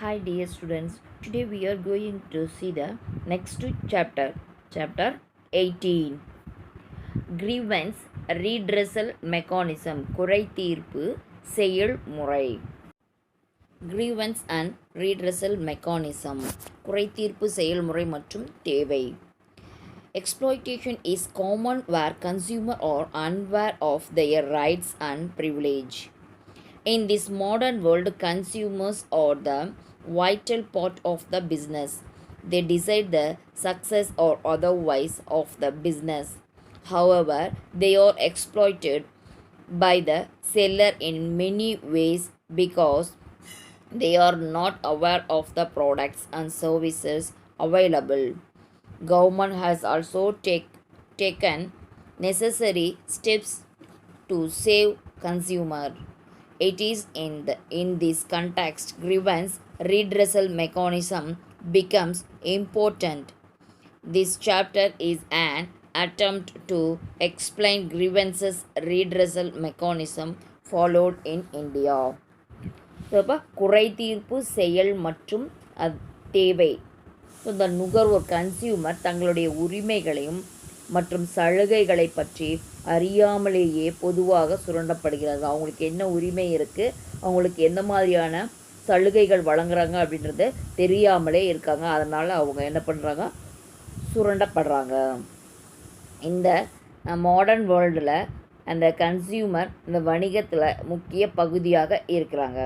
Hi dear students, today we are going to see the next chapter, chapter 18. Grievance redressal mechanism, குறை தீர்ப்பு செயல்முறை. Grievance and redressal mechanism, குறை தீர்ப்பு செயல்முறை மற்றும் தேவை. Exploitation is common where consumers are unaware of their rights and privilege. In this modern world, consumers are the vital part of the business. They decide the success or otherwise of the business. However, they are exploited by the seller in many ways because they are not aware of the products and services available. Government has also taken necessary steps to save consumer. It is in this context grievance redressal mechanism becomes important. This chapter is an attempt to explain grievances redressal mechanism followed in India. இப்போ குறை தீர்ப்பு செயல் மற்றும் தேவை. இந்த நுகர்வோர் consumer தங்களுடைய உரிமைகளையும் மற்றும் சலுகைகளை பற்றி அறியாமலேயே பொதுவாக சுரண்டப்படுகிறார்கள். அவங்களுக்கு என்ன உரிமை இருக்குது, அவங்களுக்கு எந்த மாதிரியான சலுகைகள் வழங்குறாங்க அப்படின்றது தெரியாமலே இருக்காங்க. அதனால் அவங்க என்ன பண்ணுறாங்க, சுரண்டப்படுறாங்க. இந்த மாடர்ன் வேர்ல்டில் அந்த கன்சியூமர் இந்த வணிகத்தில் முக்கிய பகுதியாக இருக்கிறாங்க.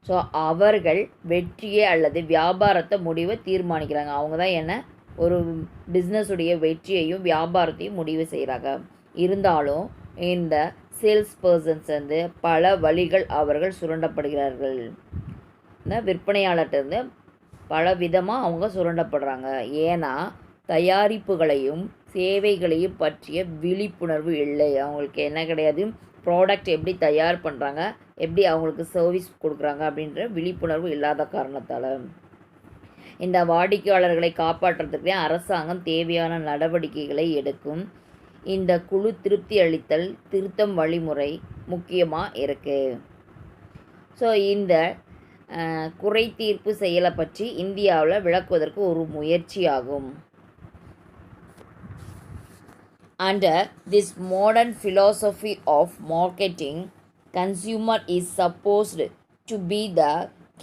ஸோ அவர்கள் வெற்றியை அல்லது வியாபாரத்தை முடிவை தீர்மானிக்கிறாங்க. அவங்க தான் என்ன ஒரு பிஸ்னஸுடைய வெற்றியையும் வியாபாரத்தையும் முடிவு செய்கிறாங்க. இருந்தாலும் இந்த சேல்ஸ் பர்சன்ஸ் வந்து பல வழிகள் அவர்கள் சுரண்டப்படுகிறார்கள். இந்த விற்பனையாளர்கிட்டருந்து பல விதமாக அவங்க சுரண்டப்படுறாங்க. ஏன்னா தயாரிப்புகளையும் சேவைகளையும் பற்றிய விழிப்புணர்வு இல்லை. அவங்களுக்கு என்ன கிடையாது, ப்ராடக்ட் எப்படி தயார் பண்ணுறாங்க, எப்படி அவங்களுக்கு சர்வீஸ் கொடுக்குறாங்க அப்படின்ற விழிப்புணர்வு இல்லாத காரணத்தால் இந்த வாடிக்கையாளர்களை காப்பாற்றுறதுக்கு அரசாங்கம் தேவையான நடவடிக்கைகளை எடுக்கும். இந்த குழு திருப்தி அளித்தல் திருத்தம் வழிமுறை முக்கியமாக இருக்குது. ஸோ இந்த குறை தீர்ப்பு செயலை பற்றி இந்தியாவில் விளக்குவதற்கு ஒரு முயற்சியாகும். Under this modern philosophy of marketing, consumer is supposed to be the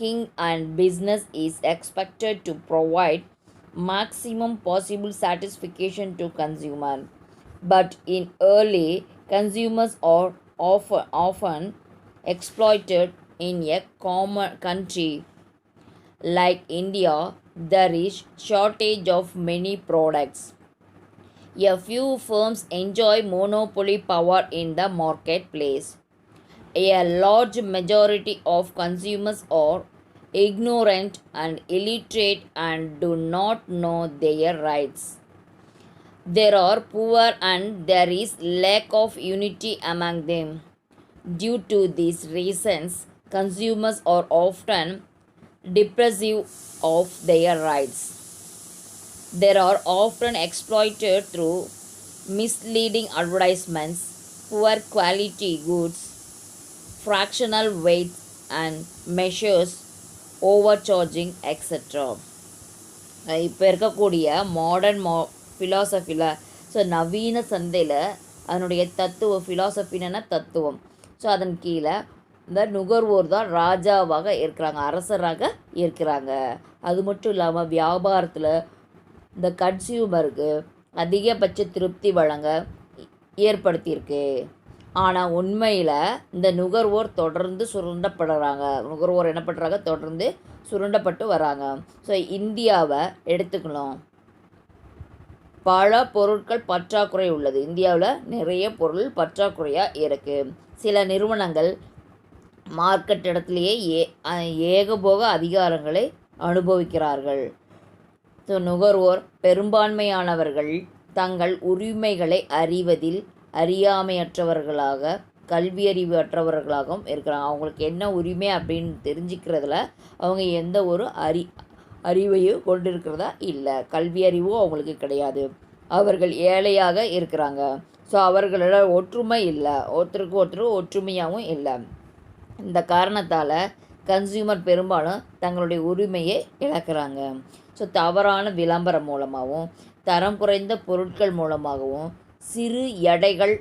king and business is expected to provide maximum possible satisfaction to consumer. But in early, consumers are often exploited in a common country like India. There is shortage of many products. A few firms enjoy monopoly power in the marketplace. A large majority of consumers are ignorant and illiterate and do not know their rights. There are poor and there is lack of unity among them. Due to these reasons, consumers are often deprived of their rights. They are often exploited through misleading advertisements, poor quality goods, fractional weights and measures, overcharging, etc. இப்போ இருக்கக்கூடிய modern ஃபிலாசபியில் so நவீன சந்தையில் அதனுடைய ஃபிலாசபின்னா தத்துவம். So அதன் கீழே இந்த நுகர்வோர் தான் ராஜாவாக இருக்கிறாங்க, அரசராக இருக்கிறாங்க. அது மட்டும் இல்லாமல் வியாபாரத்தில் இந்த கன்சியூமருக்கு அதிகபட்ச திருப்தி வழங்க ஏற்படுத்தியிருக்கு. ஆனால் உண்மையில் இந்த நுகர்வோர் தொடர்ந்து சுரண்டப்படுறாங்க. நுகர்வோர் என்ன பண்ணுறாங்க, தொடர்ந்து சுரண்டப்பட்டு வராங்க. ஸோ இந்தியாவை எடுத்துக்கணும், பல பொருட்கள் பற்றாக்குறை உள்ளது. இந்தியாவில் நிறைய பொருள் பற்றாக்குறையாக இருக்குது. சில நிறுவனங்கள் மார்க்கெட் இடத்துலையே ஏகபோக அதிகாரங்களை அனுபவிக்கிறார்கள். ஸோ நுகர்வோர் பெரும்பான்மையானவர்கள் தங்கள் உரிமைகளை அறிவதில் அறியாமையற்றவர்களாக கல்வியறிவு அற்றவர்களாகவும் இருக்கிறாங்க. அவங்களுக்கு என்ன உரிமை அப்படின்னு தெரிஞ்சுக்கிறதுல அவங்க எந்த ஒரு அறிவையும் கொண்டிருக்கிறதா இல்லை. கல்வியறிவும் அவங்களுக்கு கிடையாது. அவர்கள் ஏழையாக இருக்கிறாங்க. ஸோ அவர்களோட ஒற்றுமை இல்லை, ஒருத்தருக்கு ஒருத்தர் ஒற்றுமையாகவும் இல்லை. இந்த காரணத்தால் கன்சியூமர் பெரும்பாலும் தங்களுடைய உரிமையை இழக்கிறாங்க. ஸோ தவறான விளம்பரம் மூலமாகவும் தரம் குறைந்த பொருட்கள் மூலமாகவும் சிறு எடைகள்,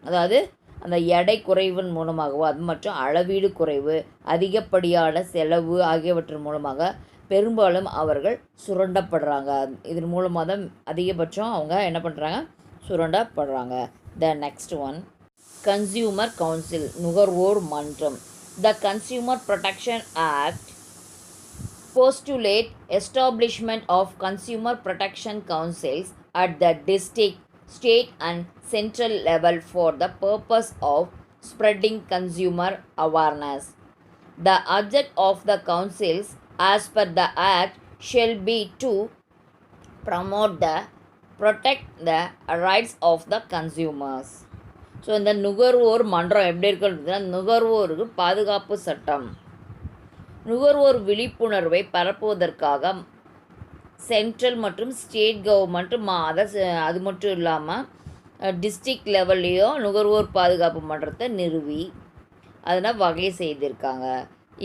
அதாவது அந்த எடை குறைவின் மூலமாகவோ அது மற்றும் அளவீடு குறைவு, அதிகப்படியான செலவு ஆகியவற்றின் மூலமாக பெரும்பாலும் அவர்கள் சுரண்டப்படுறாங்க. இதன் மூலமாக தான் அதிகபட்சம் அவங்க என்ன பண்ணுறாங்க, சுரண்டப்படுறாங்க. The next one, consumer council, நுகர்வோர் மன்றம். The Consumer Protection Act postulate establishment of consumer protection councils at the district, state and central level for the purpose of spreading consumer awareness. The object of the councils as per the act shall be to protect the rights of the consumers. So இந்த நுகர்வோர் மன்றம் எப்படி இருக்குன்னா, நுகர்வோருக்கு பாதுகாப்பு சட்டம். நுகர்வோர் விழிப்புணர்வை பரப்புவதற்காக சென்ட்ரல் மற்றும் ஸ்டேட் கவர்மெண்ட் அது மட்டும் இல்லாமல் டிஸ்ட்ரிக்ட் லெவல்லையும் நுகர்வோர் பாதுகாப்பு மன்றத்தை நிறுவி அதனால் வகை செய்திருக்காங்க.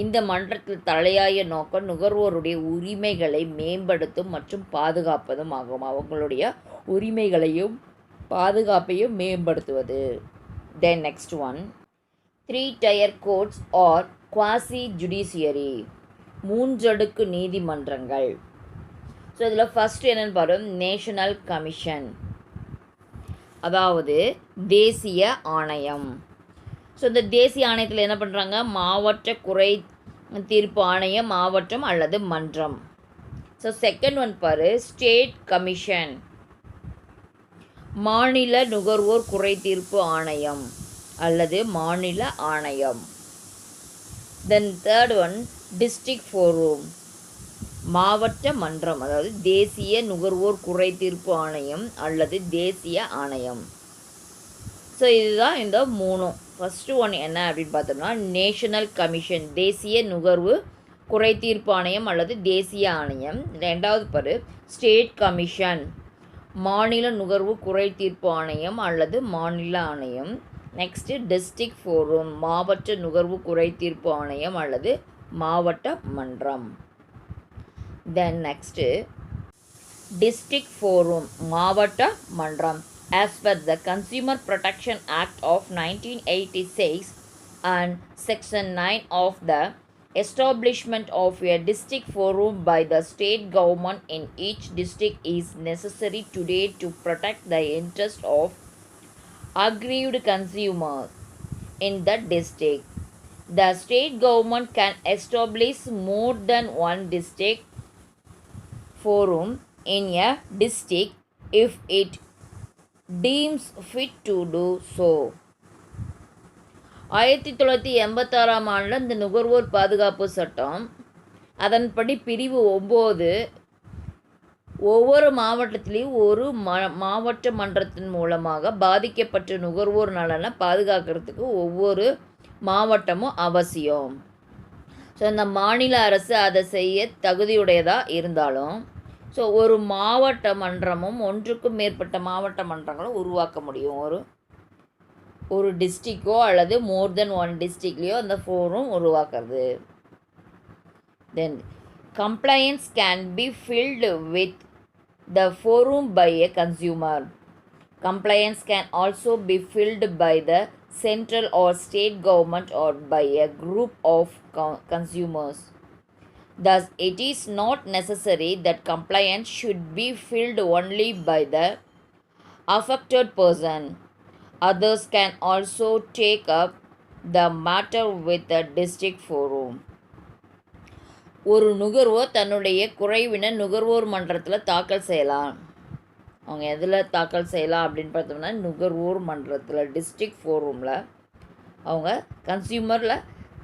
இந்த மன்றத்தில் தலையாய நோக்கம் நுகர்வோருடைய உரிமைகளை மேம்படுத்தும் மற்றும் பாதுகாப்பதும் ஆகும். அவங்களுடைய உரிமைகளையும் பாதுகாப்பையும் மேம்படுத்துவது. Then next one, 3-tier courts or quasi judiciary, மூன்றடுக்கு நீதிமன்றங்கள். ஸோ இதில் ஃபஸ்ட்டு என்னென்னு பாருங்கள், நேஷனல் கமிஷன், அதாவது தேசிய ஆணையம். ஸோ இந்த தேசிய ஆணையத்தில் என்ன பண்ணுறாங்க, மாவட்ட குறை தீர்ப்பு ஆணையம், மாவட்டம் அல்லது மன்றம். ஸோ செகண்ட் ஒன் பாரு, ஸ்டேட் கமிஷன், மாநில நுகர்வோர் குறை தீர்ப்பு ஆணையம் அல்லது மாநில ஆணையம். Then third one, district forum, மாவட்ட மன்றம், அதாவது தேசிய நுகர்வோர் குறை தீர்ப்பு ஆணையம் அல்லது தேசிய ஆணையம். ஸோ இதுதான் இந்த மூணும். ஃபஸ்ட்டு ஒன் என்ன அப்படின்னு பார்த்தோம்னா, நேஷனல் கமிஷன், தேசிய நுகர்வு குறை தீர்ப்பு ஆணையம் அல்லது தேசிய ஆணையம். ரெண்டாவது பாரு, ஸ்டேட் கமிஷன், மாநில நுகர்வு குறை தீர்ப்பு ஆணையம் அல்லது மாநில ஆணையம். நெக்ஸ்ட்டு டிஸ்ட்ரிக்ட் ஃபோரம், மாவட்ட நுகர்வு குறை தீர்ப்பு ஆணையம் அல்லது மாவட்ட மன்றம். தென் நெக்ஸ்ட்டு டிஸ்ட்ரிக்ட் ஃபோரம், மாவட்ட மன்றம். As per the Consumer Protection Act of 1986 and Section 9 of the establishment of a district forum by the state government in each district is necessary today to protect the interest of aggrieved consumers in the district. The state government can establish more than one district forum in a district if it deems fit to do so. 1986 ஆண்டில் இந்த நுகர்வோர் பாதுகாப்பு சட்டம், அதன்படி பிரிவு 9 ஒவ்வொரு மாவட்டத்திலையும் ஒரு மாவட்ட மன்றத்தின் மூலமாக பாதிக்கப்பட்ட நுகர்வோர் நலனை பாதுகாக்கிறதுக்கு ஒவ்வொரு மாவட்டமும் அவசியம். ஸோ இந்த மாநில அரசு அதை செய்ய தகுதியுடையதாக இருந்தாலும், ஸோ ஒரு மாவட்ட மன்றமும் ஒன்றுக்கும் மேற்பட்ட மாவட்ட மன்றங்களும் உருவாக்க முடியும். ஒரு டிஸ்ட்ரிக்கோ அல்லது மோர் தென் ஒன் டிஸ்ட்ரிக்ட்லேயோ அந்த ஃபோரும் உருவாக்குறது. Then complaints can be filed with the forum by a consumer. Complaints can also be filed by the central or state government or by a group of consumers. Thus, it is not necessary that compliance should be filled only by the affected person. Others can also take up the matter with the district forum. ஒரு நுகர்வோர் தன்னுடைய குறைவினை நுகர்வோர் மன்றத்தில் தாக்கல் செய்யலாம். அவங்க எதில் தாக்கல் செய்யலாம் அப்படின்னு பார்த்தோம்னா, நுகர்வோர் மன்றத்தில், டிஸ்ட்ரிக்ட் ஃபோரமில், அவங்க கன்சியூமரில்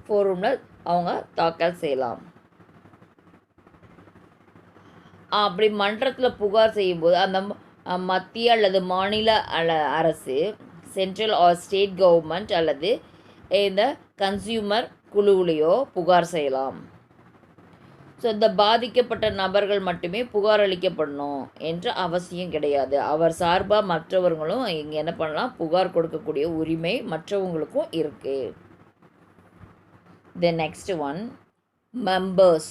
ஃபோரமில் அவங்க தாக்கல் செய்யலாம். அப்படி மன்றத்தில் புகார் செய்யும்போது அந்த மத்திய அல்லது மாநில அரசு, சென்ட்ரல் ஆர் ஸ்டேட் கவர்மெண்ட் அல்லது இந்த கன்சியூமர் குழுவிலையோ புகார் செய்யலாம். ஸோ இந்த பாதிக்கப்பட்ட நபர்கள் மட்டுமே புகார் அளிக்கப்படணும் என்ற அவசியம் கிடையாது. அவர் சார்பாக மற்றவர்களும் இங்கே என்ன பண்ணலாம், புகார் கொடுக்கக்கூடிய உரிமை மற்றவங்களுக்கும் இருக்குது. The next one, members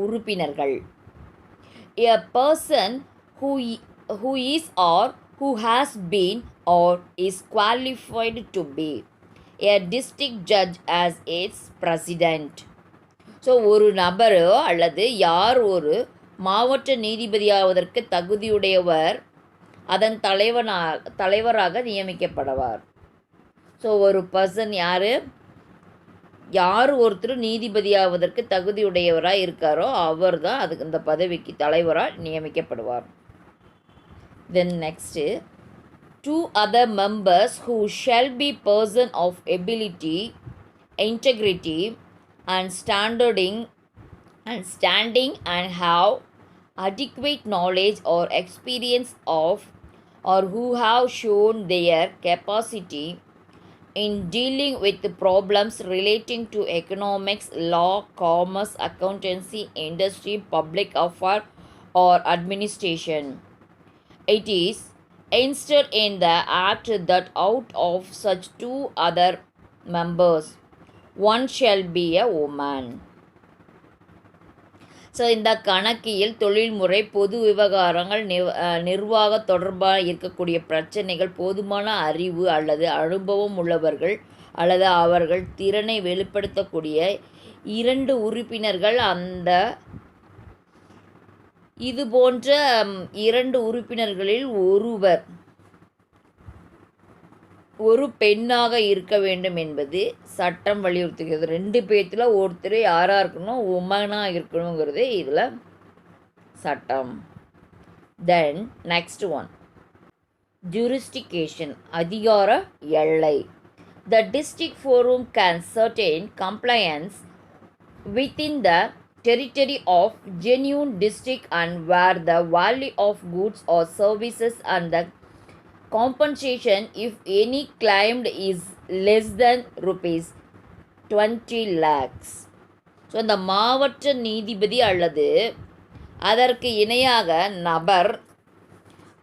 உறுப்பினர்கள். A person who is or who has been or is qualified to be a district judge as its president. So ஒரு நபரோ அல்லது யார் ஒரு மாவட்ட நீதிபதியாவதற்கு தகுதியுடையவர் அதன் தலைவராக நியமிக்கப்படுவார். ஸோ ஒரு பர்சன் யார் ஒருத்தர் நீதிபதியாவதற்கு தகுதியுடையவராக இருக்காரோ அவர் தான் அதுக்கு இந்த பதவிக்கு தலைவராக நியமிக்கப்படுவார். Then next, 2 other members who shall be person of ability, integrity and standing and have adequate knowledge or experience of or who have shown their capacity in dealing with problems relating to economics, law, commerce, accountancy, industry, public affairs or administration. It is instead in the act that out of such 2 other members, one shall be a woman. So இந்த கணக்கியல், தொழில்முறை, பொது விவகாரங்கள், நிர்வாக தொடர்பாக இருக்கக்கூடிய பிரச்சனைகள், போதுமான அறிவு அல்லது அனுபவம் உள்ளவர்கள் அல்லது அவர்கள் திறனை வெளிப்படுத்தக்கூடிய 2 உறுப்பினர்கள் அந்த இது போன்ற 2 உறுப்பினர்களில் ஒருவர் ஒரு பெண்ணாக இருக்க வேண்டும் என்பது சட்டம் வலியுறுத்துகிறது. 2 பேர்த்தில் ஒருத்தர் யாராக இருக்கணும், உமனாக இருக்கணுங்கிறது இதில் சட்டம். தென் நெக்ஸ்ட் ஒன், ஜூரிஸ்டிகேஷன், அதிகார எல்லை. The district forum can certain compliance within the territory of genuine district and where the value of goods or services and the compensation if any claimed is less than rupees 20 lakhs. So இந்த மாவட்ட நீதிபதி அல்லது அதற்கு இணையாக நபர்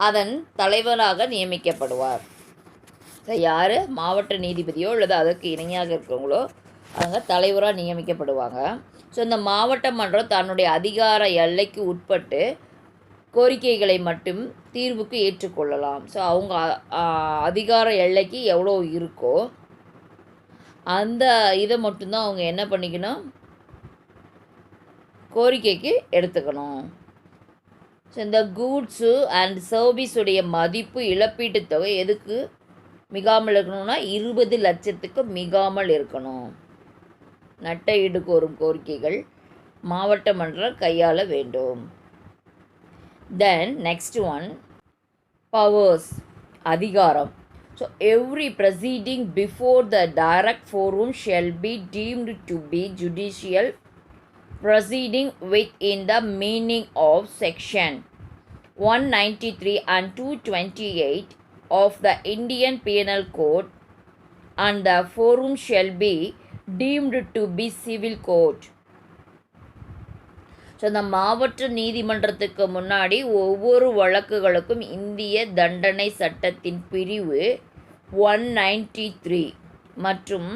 அதன் தலைவராக நியமிக்கப்படுவார். So யார் மாவட்ட நீதிபதியோ அல்லது அதற்கு இணையாக இருக்கிறவங்களோ அவங்க தலைவராக நியமிக்கப்படுவாங்க. ஸோ இந்த மாவட்ட மன்றம் தன்னுடைய அதிகார எல்லைக்கு உட்பட்டு கோரிக்கைகளை மட்டும் தீர்வுக்கு ஏற்றுக்கொள்ளலாம். ஸோ அவங்க அதிகார எல்லைக்கு எவ்வளோ இருக்கோ அந்த இதை மட்டும்தான் அவங்க என்ன பண்ணிக்கணும், கோரிக்கைக்கு எடுத்துக்கணும். ஸோ இந்த கூட்ஸு அண்ட் சர்வீஸுடைய மதிப்பு, இழப்பீட்டு தொகை எதுக்கு மிகாமல் இருக்கணும்னா 20 லட்சத்துக்கு மிகாமல் இருக்கணும். நட்ட ஈடு கோரும் கோரிக்கைகள் மாவட்ட மன்றம் கையாள வேண்டும். Then next one, powers, அதிகாரம். So every proceeding before the direct forum shall be deemed to be judicial proceeding within the meaning of section 193 and 228 of the Indian Penal Code, and the forum shall be deemed to be civil court. So இந்த மாவட்ட நீதிமன்றத்துக்கு முன்னாடி ஒவ்வொரு வழக்குகளுக்கும் இந்திய தண்டனை சட்டத்தின் பிரிவு 193 மற்றும்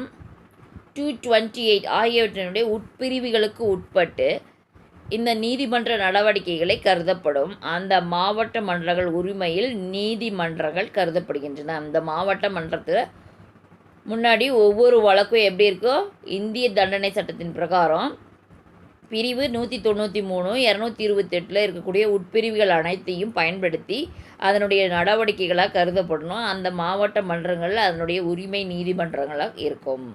228 ஆகியவற்றினுடைய உட்பிரிவுகளுக்கு உட்பட்டு இந்த நீதிமன்ற நடவடிக்கைகளை கருதப்படும். அந்த மாவட்ட மன்றங்கள் உரிமையில் நீதிமன்றங்கள் கருதப்படுகின்றன. அந்த மாவட்ட மன்றத்தில் முன்னாடி ஒவ்வொரு வழக்கும் எப்படி இருக்கோ, இந்திய தண்டனை சட்டத்தின் பிரகாரம் பிரிவு 193, 228 இருக்கக்கூடிய உட்பிரிவுகள் அனைத்தையும் பயன்படுத்தி அதனுடைய நடவடிக்கைகளாக கருதப்படணும். அந்த மாவட்ட மன்றங்கள் அதனுடைய உரிமை நீதிமன்றங்களாக இருக்கும்.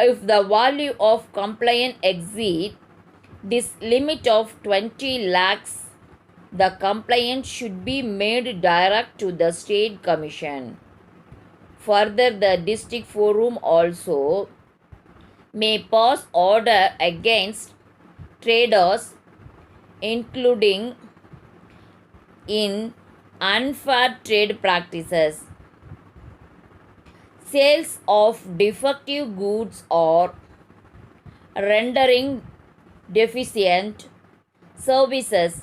If the value of complaint exceed this limit of 20 lakhs, the complaint should be made direct to the state commission. Further, the district forum also may pass order against traders, including in unfair trade practices, sales of defective goods or rendering deficient services.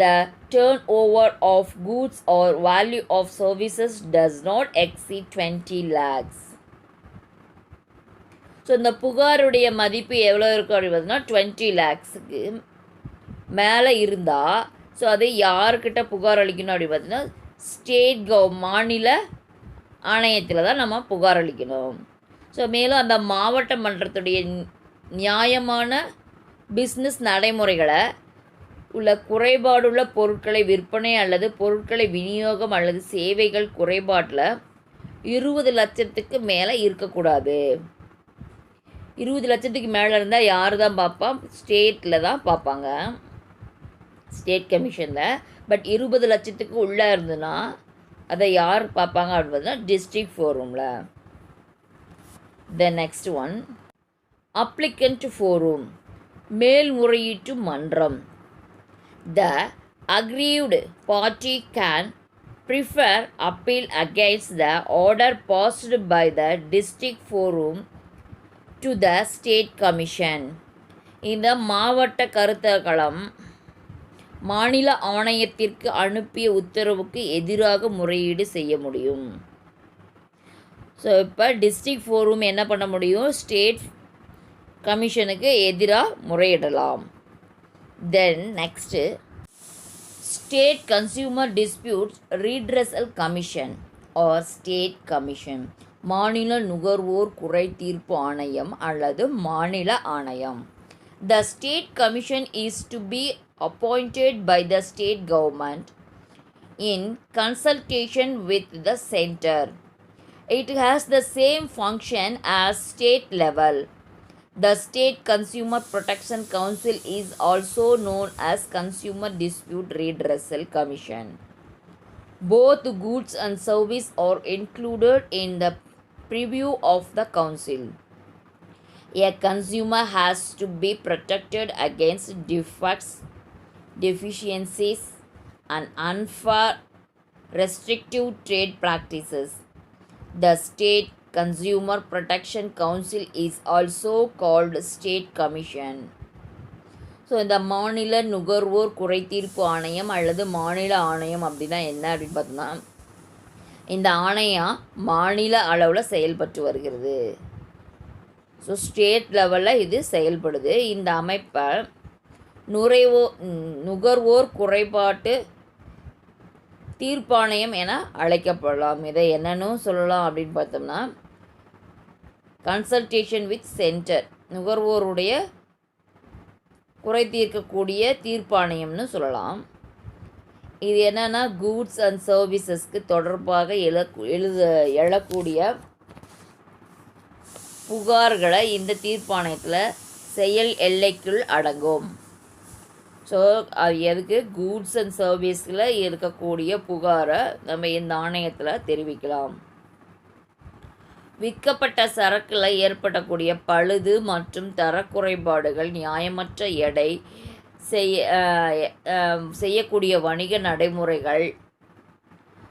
The turnover of goods or value of services does not exceed 20 lakhs. So இந்த புகாருடைய மதிப்பு எவ்வளோ இருக்கும் அப்படின்னு பார்த்தீங்கன்னா 20 lakhsக்கு மேலே இருந்தால் so அதை யார்கிட்ட புகார் அளிக்கணும் அப்படின்னு பார்த்தீங்கன்னா மாநில ஆணையத்தில் தான் நம்ம புகார் அளிக்கணும். ஸோ மேலும் அந்த மாவட்ட மன்றத்துடைய நியாயமான பிஸ்னஸ் நடைமுறைகளை உள்ள குறைபாடுள்ள பொருட்களை விற்பனை அல்லது பொருட்களை விநியோகம் அல்லது சேவைகள் குறைபாட்டில் 20 லட்சத்துக்கு மேலே இருக்கக்கூடாது. 20 லட்சத்துக்கு மேலே இருந்தால் யார் தான் பார்ப்பா? ஸ்டேட்டில் தான் பார்ப்பாங்க, ஸ்டேட் கமிஷனில். பட் 20 லட்சத்துக்கு உள்ளே இருந்துன்னா அதை யார் பார்ப்பாங்க அப்படின்னா டிஸ்ட்ரிக்ட் ஃபோரூமில். The next one, appellate forum, மேல்முறையீட்டு மன்றம். The aggrieved party can prefer appeal against the order passed by the district forum to the state commission. இந்த மாவட்ட கருத்தகளம் மாநில ஆணையத்திற்கு அனுப்பிய உத்தரவுக்கு எதிராக முறையீடு செய்ய முடியும். ஸோ இப்போ டிஸ்ட்ரிக்ட் ஃபோரம் என்ன பண்ண முடியும்? ஸ்டேட் கமிஷனுக்கு எதிராக முறையிடலாம். Then next, State Consumer Disputes Redressal Commission or State Commission, மாநில நுகர்வோர் குறை தீர்ப்பு ஆணையம் அல்லது மாநில ஆணையம். The State Commission is to be appointed by the state government in consultation with the center. It has the same function as state level. The State Consumer Protection Council is also known as Consumer Dispute Redressal Commission. Both goods and service are included in the purview of the council. A consumer has to be protected against defects, deficiencies, and unfair restrictive trade practices. The State Consumer Protection Council is also called State Commission. So இந்த மாநில நுகர்வோர் குறை தீர்ப்பு ஆணையம் அல்லது மாநில ஆணையம் அப்படின்னா என்ன அப்படின்னு பார்த்தோம்னா, இந்த ஆணையம் மாநில அளவில் செயல்பட்டு வருகிறது. ஸோ ஸ்டேட் லெவலில் இது செயல்படுது. இந்த அமைப்பை நுகர்வோர் குறைபாட்டு தீர்ப்பாணையம் என அழைக்கப்படலாம். இதை என்னன்னு சொல்லலாம் அப்படின்னு பார்த்தோம்னா, கன்சல்டேஷன் வித் சென்டர், நுகர்வோருடைய குறை தீர்க்கக்கூடிய தீர்ப்பாணையம்னு சொல்லலாம். இது என்னென்னா கூட்ஸ் அண்ட் சர்வீசஸ்க்கு தொடர்பாக எழக்கூடிய புகார்களை இந்த தீர்ப்பாணையத்தில் செயல் எல்லைக்குள் அடங்கும். ஸோ அது எதுக்கு? கூட்ஸ் அண்ட் சர்வீஸில் இருக்கக்கூடிய புகாரை நம்ம இந்த ஆணையத்தில் தெரிவிக்கலாம். விற்கப்பட்ட சரக்கில் ஏற்படக்கூடிய பழுது மற்றும் தரக்குறைபாடுகள், நியாயமற்ற எடை, செய்யக்கூடிய வணிக நடைமுறைகள்.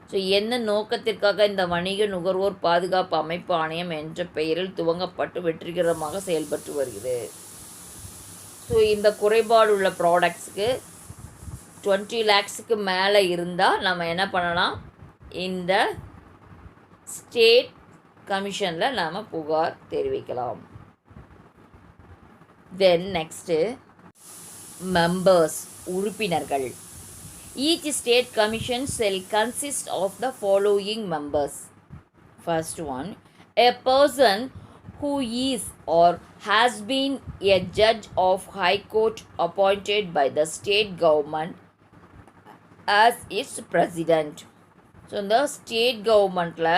ஸோ என்ன நோக்கத்திற்காக இந்த வணிக நுகர்வோர் பாதுகாப்பு அமைப்பு ஆணையம் என்ற பெயரில் துவங்கப்பட்டு வெற்றிகரமாக செயல்பட்டு வருகிறது. ஸோ இந்த குறைபாடு உள்ள ப்ராடக்ட்ஸுக்கு 20 lakhsக்கு மேலே இருந்தால் நம்ம என்ன பண்ணலாம்? இந்த ஸ்டேட் கமிஷனில் நாம் புகார் தெரிவிக்கலாம். தென் நெக்ஸ்ட்டு மெம்பர்ஸ், உறுப்பினர்கள். Each state commission shall consist of the following members. First one, a person who is or has been a judge of high court appointed by the state government as its president. So இந்த state கவர்மெண்ட்டில்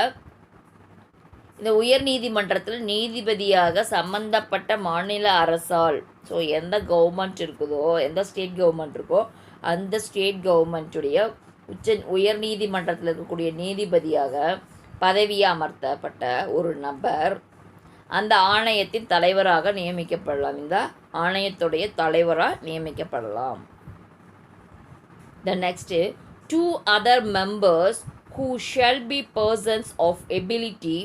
இந்த உயர் நீதிமன்றத்தில் நீதிபதியாக சம்பந்தப்பட்ட மாநில அரசால், so எந்த கவர்மெண்ட் இருக்குதோ, எந்த ஸ்டேட் கவர்மெண்ட் இருக்கோ அந்த ஸ்டேட் கவர்மெண்ட்டுடைய உயர் நீதிமன்றத்தில் இருக்கக்கூடிய நீதிபதியாக பதவி அமர்த்தப்பட்ட ஒரு நபர் அந்த ஆணையத்தின் தலைவராக நியமிக்கப்படலாம். இந்த ஆணையத்துடைய தலைவராக நியமிக்கப்படலாம். The next, 2 other members who shall be persons of ability,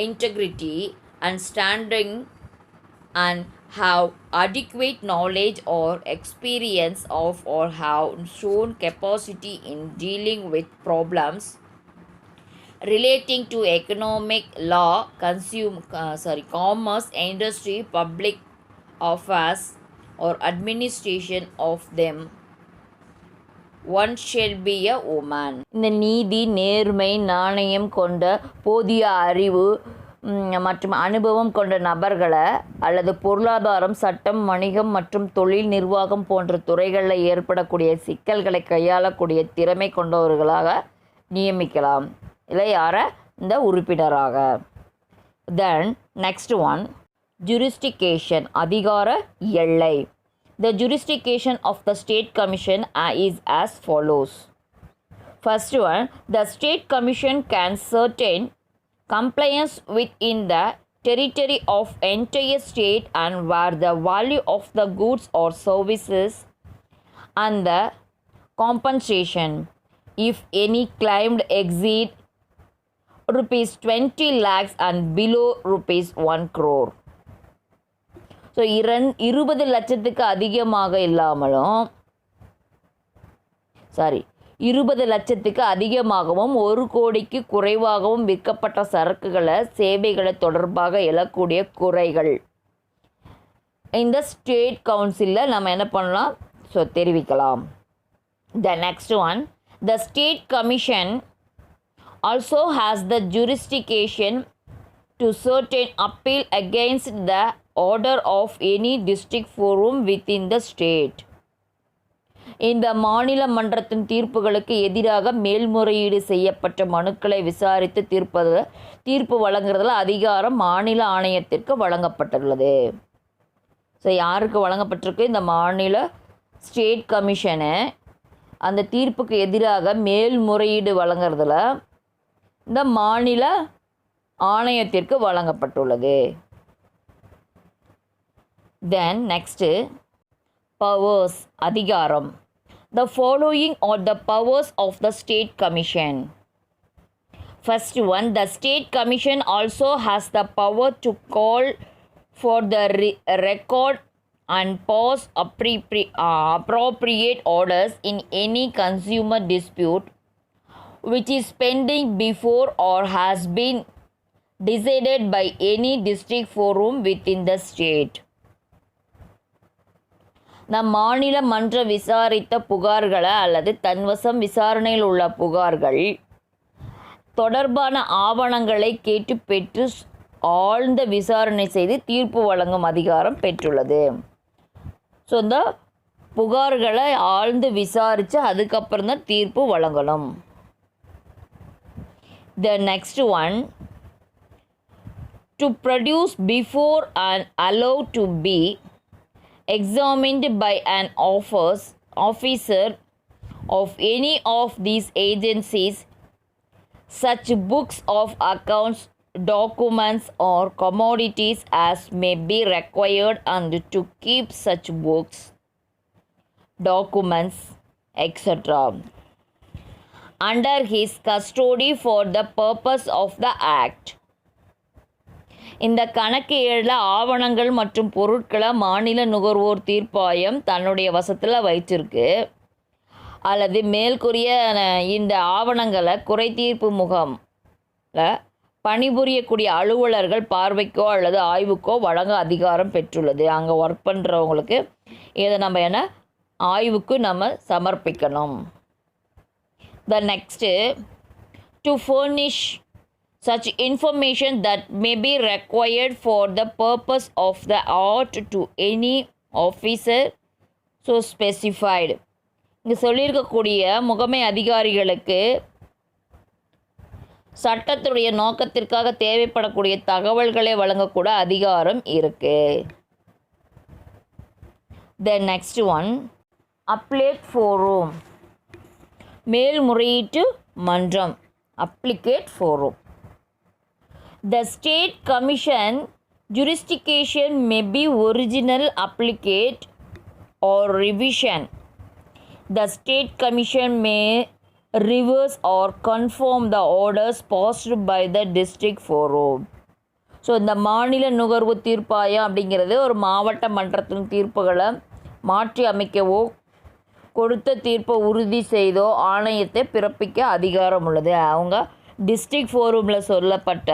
integrity and standing and have adequate knowledge or experience of or have shown capacity in dealing with problems relating to economic law, commerce, industry, public affairs, or administration of them, one shall be a woman. இந்த நீதி, நேர்மை, நாணயம் கொண்ட போதிய அறிவு மற்றும் அனுபவம் கொண்ட நபர்களை அல்லது பொருளாதாரம், சட்டம், வணிகம் மற்றும் தொழில் நிர்வாகம் போன்ற துறைகளில் ஏற்படக்கூடிய சிக்கல்களை கையாளக்கூடிய திறமை கொண்டவர்களாக நியமிக்கலாம். இல்லை யாரை? இந்த உறுப்பினராக. தென் நெக்ஸ்ட் ஒன், ஜூரிஸ்டிகேஷன், அதிகார எல்லை. The jurisdiction of the State Commission is as follows. First one, the State Commission can certain compliance within the territory of entire state and where the value of the goods or services and the compensation, if any claimed, exceed rupees 20 lakhs and below rupees 1 crore. So 20 லட்சத்துக்கு அதிகமாக இல்லாமலும் 20 லட்சத்துக்கு அதிகமாகவும் 1 கோடிக்கு குறைவாகவும் விற்கப்பட்ட சரக்குகளை, சேவைகளை தொடர்பாக எழக்கூடிய குறைகள் இந்த ஸ்டேட் கவுன்சிலில் நம்ம என்ன பண்ணலாம்? ஸோ தெரிவிக்கலாம். The next one, the state commission also has the jurisdiction to certain appeal against the order of any district forum within the state. இந்த மாநில மன்றத்தின் தீர்ப்புகளுக்கு எதிராக மேல்முறையீடு செய்யப்பட்ட மனுக்களை விசாரித்து தீர்ப்பு வழங்குறதுல அதிகாரம் மாநில ஆணையத்திற்கு வழங்கப்பட்டுள்ளது. ஸோ யாருக்கு வழங்கப்பட்டிருக்கு? இந்த மாநில ஸ்டேட் கமிஷனு அந்த தீர்ப்புக்கு எதிராக மேல்முறையீடு வழங்குறதுல இந்த மாநில ஆணையத்திற்கு வழங்கப்பட்டுள்ளது. தென் நெக்ஸ்ட்டு, பவர்ஸ், அதிகாரம். The following are the powers of the State Commission. First one, the State Commission also has the power to call for the record and pass appropriate orders in any consumer dispute which is pending before or has been decided by any district forum within the state. நம் மாநில மன்ற விசாரித்த புகார்களை அல்லது தன்வசம் விசாரணையில் உள்ள புகார்கள் தொடர்பான ஆவணங்களை கேட்டு பெற்று ஆழ்ந்த விசாரணை செய்து தீர்ப்பு வழங்கும் அதிகாரம் பெற்றுள்ளது. ஸோ இந்த புகார்களை ஆழ்ந்து விசாரித்து அதுக்கப்புறம் தான் தீர்ப்பு வழங்கணும். The next one, to produce before and allow to be examined by an officer of any of these agencies such books of accounts, documents or commodities as may be required, and to keep such books, documents, etc. under his custody for the purpose of the act. இந்த கணக்கு ஏழில் ஆவணங்கள் மற்றும் பொருட்களை மாநில நுகர்வோர் தீர்ப்பாயம் தன்னுடைய வசத்தில் வைத்திருக்கு. அல்லது மேல்கூறிய இந்த ஆவணங்களை குறை தீர்ப்பு முகாமில் பணிபுரியக்கூடிய அலுவலர்கள் பார்வைக்கோ அல்லது ஆய்வுக்கோ வழங்க அதிகாரம் பெற்றுள்ளது. அங்கே ஒர்க் பண்ணுறவங்களுக்கு இதை நம்ம ஆய்வுக்கு நம்ம சமர்ப்பிக்கணும். The next, to furnish such information that may be required for the purpose of the act to any officer so specified. இங்கே சொல்லியிருக்கக்கூடிய முகமை அதிகாரிகளுக்கு சட்டத்துடைய நோக்கத்திற்காக தேவைப்படக்கூடிய தகவல்களை வழங்கக்கூட அதிகாரம் இருக்குது. The next one, appellate forum, மேல்முறையீட்டு மன்றம், appellate forum. The State Commission jurisdiction may be original, appellate or revision. The State Commission may reverse or confirm the orders passed by the district forum. So இந்த மாநில நுகர்வு தீர்ப்பாயம் அப்படிங்கிறது ஒரு மாவட்ட மன்றத்தின் தீர்ப்புகளை மாற்றி அமைக்கவோ கொடுத்த தீர்ப்பை உறுதி செய்தோ ஆணையத்தை பிறப்பிக்க அதிகாரம் உள்ளது. அவங்க டிஸ்ட்ரிக்ட் ஃபோரமில் சொல்லப்பட்ட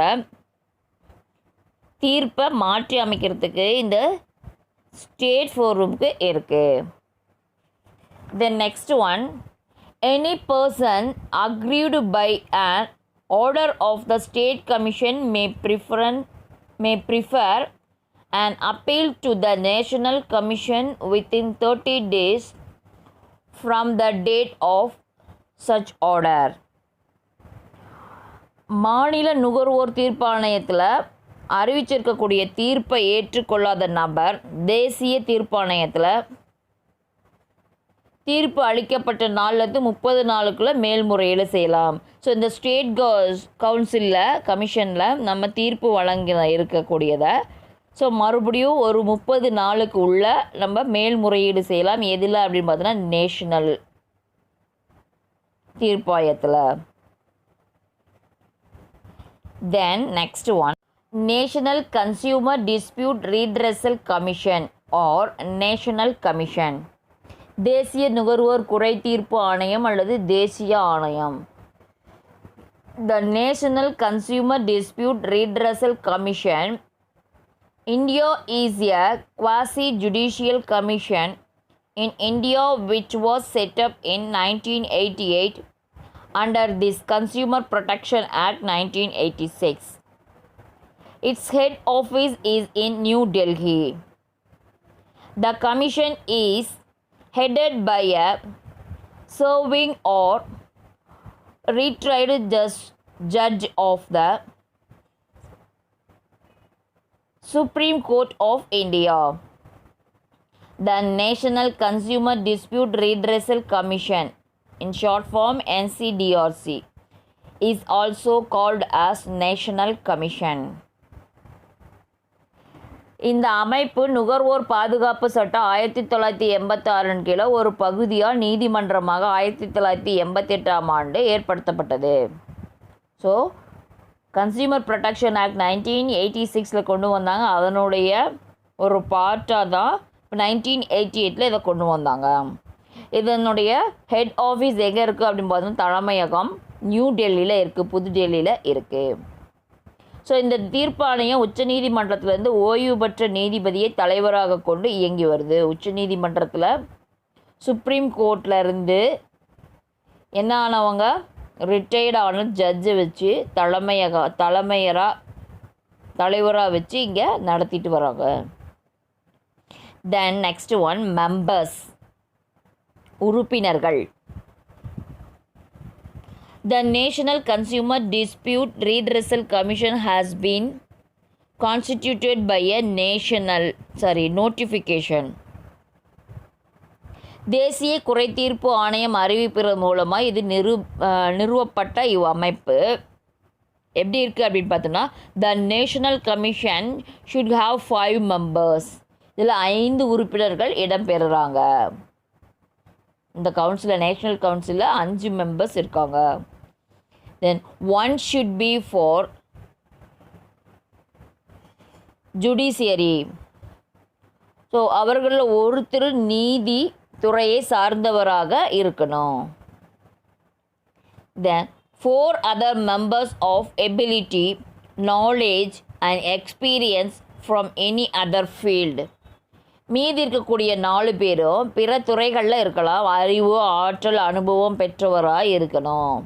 தீர்ப்பை மாற்றி அமைக்கிறதுக்கு இந்த ஸ்டேட் ஃபோரமுக்கு இருக்குது. Then next one, any person aggrieved by an order of the state commission may prefer an appeal to the national commission within 30 days from the date of such order. மாநில நுகர்வோர் தீர்ப்பாணையத்தில் அறிவிச்சிருக்கக்கூடிய தீர்ப்பை ஏற்றுக்கொள்ளாத நபர் தேசிய தீர்ப்பாணையத்தில் தீர்ப்பு அளிக்கப்பட்ட நாள்லேருந்து 30 நாளுக்குள்ளே மேல்முறையீடு செய்யலாம். ஸோ இந்த ஸ்டேட் கவுன்சிலில் கமிஷனில் நம்ம தீர்ப்பு வழங்கி இருக்கக்கூடியதை ஸோ மறுபடியும் ஒரு 30 நாளுக்கு உள்ள நம்ம மேல்முறையீடு செய்யலாம். எதில் அப்படின்னு பார்த்தோன்னா நேஷனல் தீர்ப்பாயத்தில். Then next one, national consumer dispute redressal commission or national commission. தேசிய நுகர்வோர் குறை தீர்ப்பு ஆணையம் அல்லது தேசிய ஆணையம். The National Consumer Dispute Redressal Commission India is a quasi-judicial commission in India which was set up in 1988 under this Consumer Protection Act 1986. Its head office is in New Delhi. The commission is headed by a serving or retired judge of the Supreme Court of India. The National Consumer Dispute Redressal Commission, in short form NCDRC, is also called as National Commission. இந்த அமைப்பு நுகர்வோர் பாதுகாப்பு சட்டம் 1986 கீழே ஒரு பகுதியாக நீதிமன்றமாக 1988 ஆண்டு ஏற்படுத்தப்பட்டது. ஸோ கன்சியூமர் ப்ரொடெக்ஷன் ஆக்ட் 1986 கொண்டு வந்தாங்க. அதனுடைய ஒரு பார்ட்டாக தான் 1988 இதை கொண்டு வந்தாங்க. இதனுடைய ஹெட் ஆஃபீஸ் எங்கே இருக்குது அப்படின்னு பார்த்தோம்னா தலைமையகம் நியூ டெல்லியில் இருக்குது, புது டெல்லியில் இருக்குது. ஸோ இந்த தீர்ப்பாணையம் உச்ச நீதிமன்றத்திலேருந்து ஓய்வு பெற்ற நீதிபதியை தலைவராக கொண்டு இயங்கி வருது. உச்ச நீதிமன்றத்தில் சுப்ரீம் கோர்ட்லேருந்து என்ன ஆனவங்க ரிட்டையர்டான ஜட்ஜை வச்சு தலைவராக வச்சு இங்கே நடத்திட்டு வராங்க. தென் நெக்ஸ்ட் ஒன், மெம்பர்ஸ், உறுப்பினர்கள். The National Consumer Dispute Redressal Commission has been constituted by a notification. தேசிய குறைதீர்ப்பு ஆணையம் அறிவிப்பதன் மூலமாக இது நிறுவப்பட்ட அமைப்பு எப்படி இருக்குது அப்படின்னு பார்த்தோம்னா, The National Commission should have 5 members. இதில் 5 உறுப்பினர்கள் இடம்பெறுறாங்க. இந்த கவுன்சிலில் நேஷ்னல் கவுன்சிலில் 5 மெம்பர்ஸ் இருக்காங்க. தென் 1 should be for judiciary. So அவர்களில் ஒருத்தர் நீதி துறையை சார்ந்தவராக இருக்கணும். தென் 4 other members of ability, knowledge and experience from any other field. மீதி இருக்கக்கூடிய 4 பேரும் பிற துறைகளில் இருக்கலாம். அறிவு, ஆற்றல், அனுபவம் பெற்றவராக இருக்கணும்.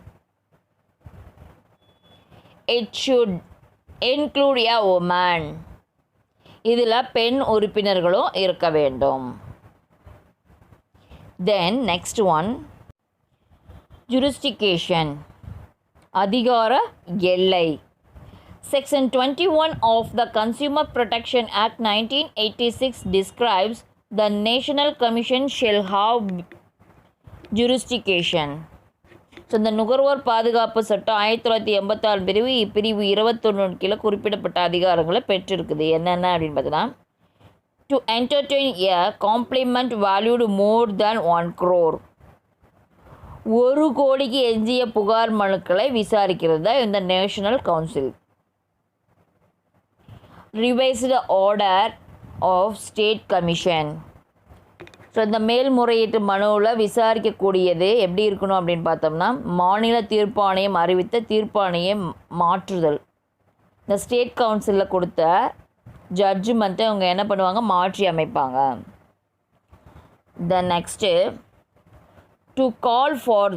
It should include a woman. இதில் பெண் உறுப்பினர்களும் இருக்க வேண்டும். Then next one, jurisdiction, அதிகார எல்லை. Section 21 of the Consumer Protection Act 1986 describes the National Commission shall have jurisdiction. So இந்த நுகர்வோர் பாதுகாப்பு சட்டம் 1986 பிரிவு 21 கீழே குறிப்பிடப்பட்ட அதிகாரங்களை பெற்றிருக்குது. என்னென்ன அப்படின்னு பார்த்தீங்கன்னா, to entertain a complement valued more than 1 crore. 1 கோடிக்கு எஞ்சிய புகார் மனுக்களை விசாரிக்கிறது தான் இந்த national council. Revised order of state commission. So இந்த மேல்முறையீட்டு மனுவில் விசாரிக்கக்கூடியது எப்படி இருக்கணும் அப்படின்னு பார்த்தோம்னா, மாநில தீர்ப்பாணையம் அறிவித்த தீர்ப்பாணையை மாற்றுதல். இந்த ஸ்டேட் கவுன்சிலில் கொடுத்த ஜட்ஜ்மெண்ட்டை அவங்க என்ன பண்ணுவாங்க, மாற்றி அமைப்பாங்க. The next, to call for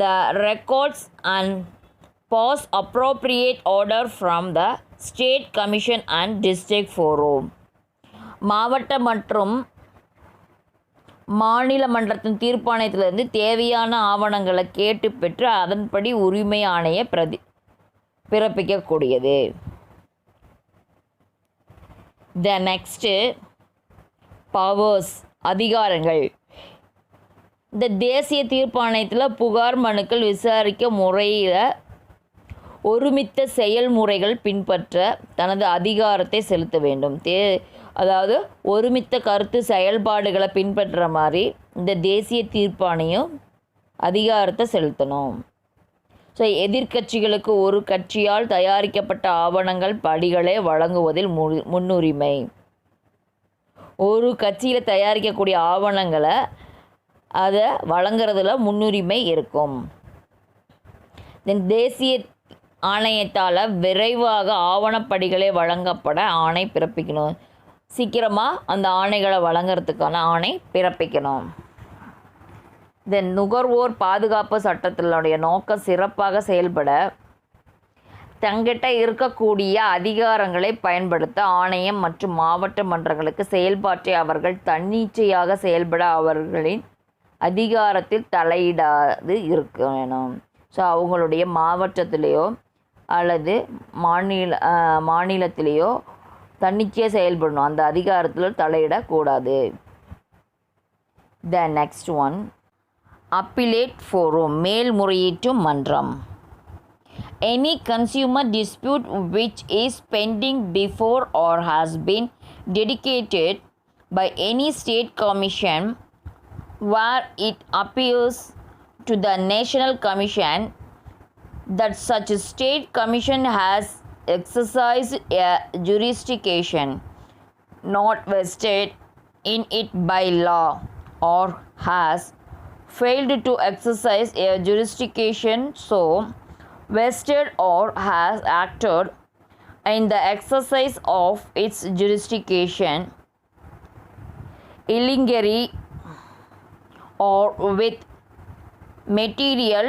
the records and pass appropriate order from the state commission and district forum. மாவட்ட மற்றும் மாநில மன்றத்தின் தீர்ப்பாணையத்திலிருந்து தேவையான ஆவணங்களை கேட்டு பெற்று அதன்படி உரிமை ஆணையை பிறப்பிக்கக்கூடியது. த நெக்ஸ்ட்டு, பவர்ஸ் அதிகாரங்கள். இந்த தேசிய தீர்ப்பாணையத்தில் புகார் மனுக்கள் விசாரிக்க முறையில் ஒருமித்த செயல்முறைகள் பின்பற்ற தனது அதிகாரத்தை செலுத்த வேண்டும். அதாவது ஒருமித்த கருத்து செயல்பாடுகளை பின்பற்றுற மாதிரி இந்த தேசிய தீர்ப்பாணையம் அதிகாரத்தை செலுத்தணும். ஸோ எதிர்க்கட்சிகளுக்கு ஒரு கட்சியால் தயாரிக்கப்பட்ட ஆவணங்கள் படிகளை வழங்குவதில் முன்னுரிமை. ஒரு கட்சியில் தயாரிக்கக்கூடிய ஆவணங்களை அதை வழங்குறதுல முன்னுரிமை இருக்கும். தேசிய ஆணையத்தால் விரைவாக ஆவணப்படிகளை வழங்கப்பட ஆணை பிறப்பிக்கணும். சீக்கிரமாக அந்த ஆணைகளை வழங்குறதுக்கான ஆணை பிறப்பிக்கணும். தென் நுகர்வோர் பாதுகாப்பு சட்டத்தினுடைய நோக்கம் சிறப்பாக செயல்பட தங்கிட்ட இருக்கக்கூடிய அதிகாரங்களை பயன்படுத்த ஆணையம் மற்றும் மாவட்ட மன்றங்களுக்கு செயல்பாட்டை அவர்கள் தன்னிச்சையாக செயல்பட அவர்களின் அதிகாரத்தில் தலையிடாது இருக்க வேணும். ஸோ அவங்களுடைய மாவட்டத்திலேயோ அல்லது மாநிலத்திலேயோ தன்னிச்சையாக செயல்படணும், அந்த அதிகாரத்தில் தலையிடக்கூடாது. The next one, appellate forum மேல்முறையீட்டு மன்றம். Any consumer dispute which is pending before or has been dedicated by any state commission where it appears to the national commission that such a state commission has exercised a jurisdiction not vested in it by law or has failed to exercise a jurisdiction so vested or has acted in the exercise of its jurisdiction illegally or with material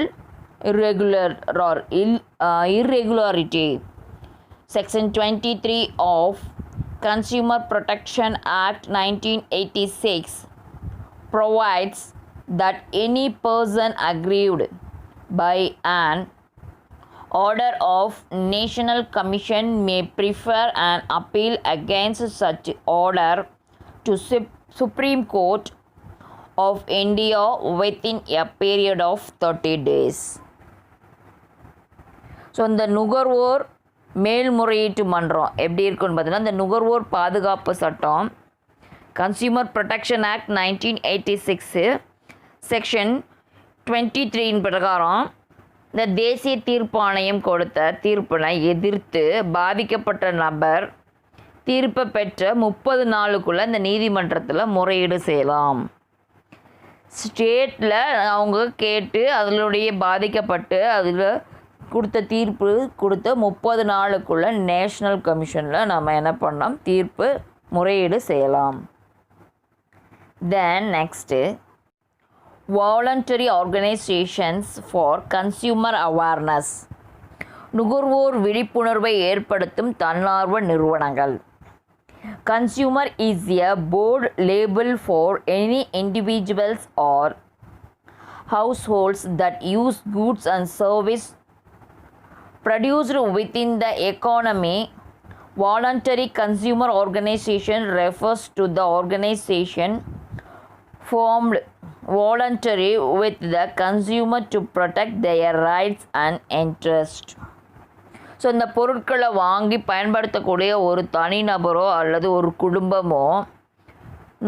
irregularity. Section 23 of Consumer Protection Act 1986 provides that any person aggrieved by an order of National Commission may prefer an appeal against such order to Supreme Court of India within a period of 30 days. So இந்த நுகர்வோர் மேல்முறையீட்டு மன்றம் எப்படி இருக்குன்னு பார்த்தீங்கன்னா, இந்த நுகர்வோர் பாதுகாப்பு சட்டம் கன்சியூமர் ப்ரொடெக்ஷன் ஆக்ட் 1986 செக்ஷன் 23 பிரகாரம் இந்த தேசிய தீர்ப்பாணையம் கொடுத்த தீர்ப்பினை எதிர்த்து பாதிக்கப்பட்ட நபர் தீர்ப்பை பெற்ற 30 நாளுக்குள்ளே இந்த நீதிமன்றத்தில் முறையீடு செய்யலாம். ஸ்டேட்டில் அவங்க கேட்டு அதனுடைய பாதிக்கப்பட்டு அதில் கொடுத்த தீர்ப்பு கொடுத்த 30 நாளுக்குள்ளே நேஷ்னல் கமிஷனில் நம்ம என்ன பண்ணலாம், தீர்ப்பு முறையீடு செய்யலாம். Then next, voluntary organisations for consumer awareness நுகர்வோர் விழிப்புணர்வை ஏற்படுத்தும் தன்னார்வ நிறுவனங்கள். Consumer is a board label for any individuals or households that use goods and services produced within the economy. Voluntary consumer organization refers to the organization formed voluntary with the consumer to protect their rights and interests. So இந்த பொருட்களை வாங்கி பயன்படுத்தக்கூடிய ஒரு தனிநபரோ அல்லது ஒரு குடும்பமோ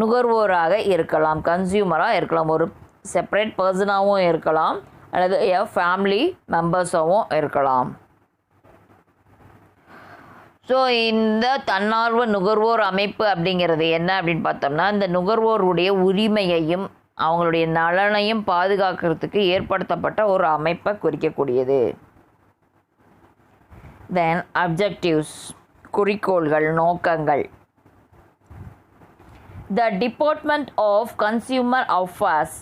நுகர்வோராக இருக்கலாம், கன்சியூமராக இருக்கலாம், ஒரு செப்பரேட் பர்சனாகவும் இருக்கலாம் அல்லது ஃபேமிலி மெம்பர்ஸாகவும் இருக்கலாம். ஸோ இந்த தன்னார்வ நுகர்வோர் அமைப்பு அப்படிங்கிறது என்ன அப்படின்னு பார்த்தோம்னா, இந்த நுகர்வோருடைய உரிமையையும் அவங்களுடைய நலனையும் பாதுகாக்கிறதுக்கு ஏற்படுத்தப்பட்ட ஒரு அமைப்பை குறிக்கக்கூடியது. தென் அப்ஜெக்டிவ்ஸ், குறிக்கோள்கள், நோக்கங்கள். The Department of Consumer Affairs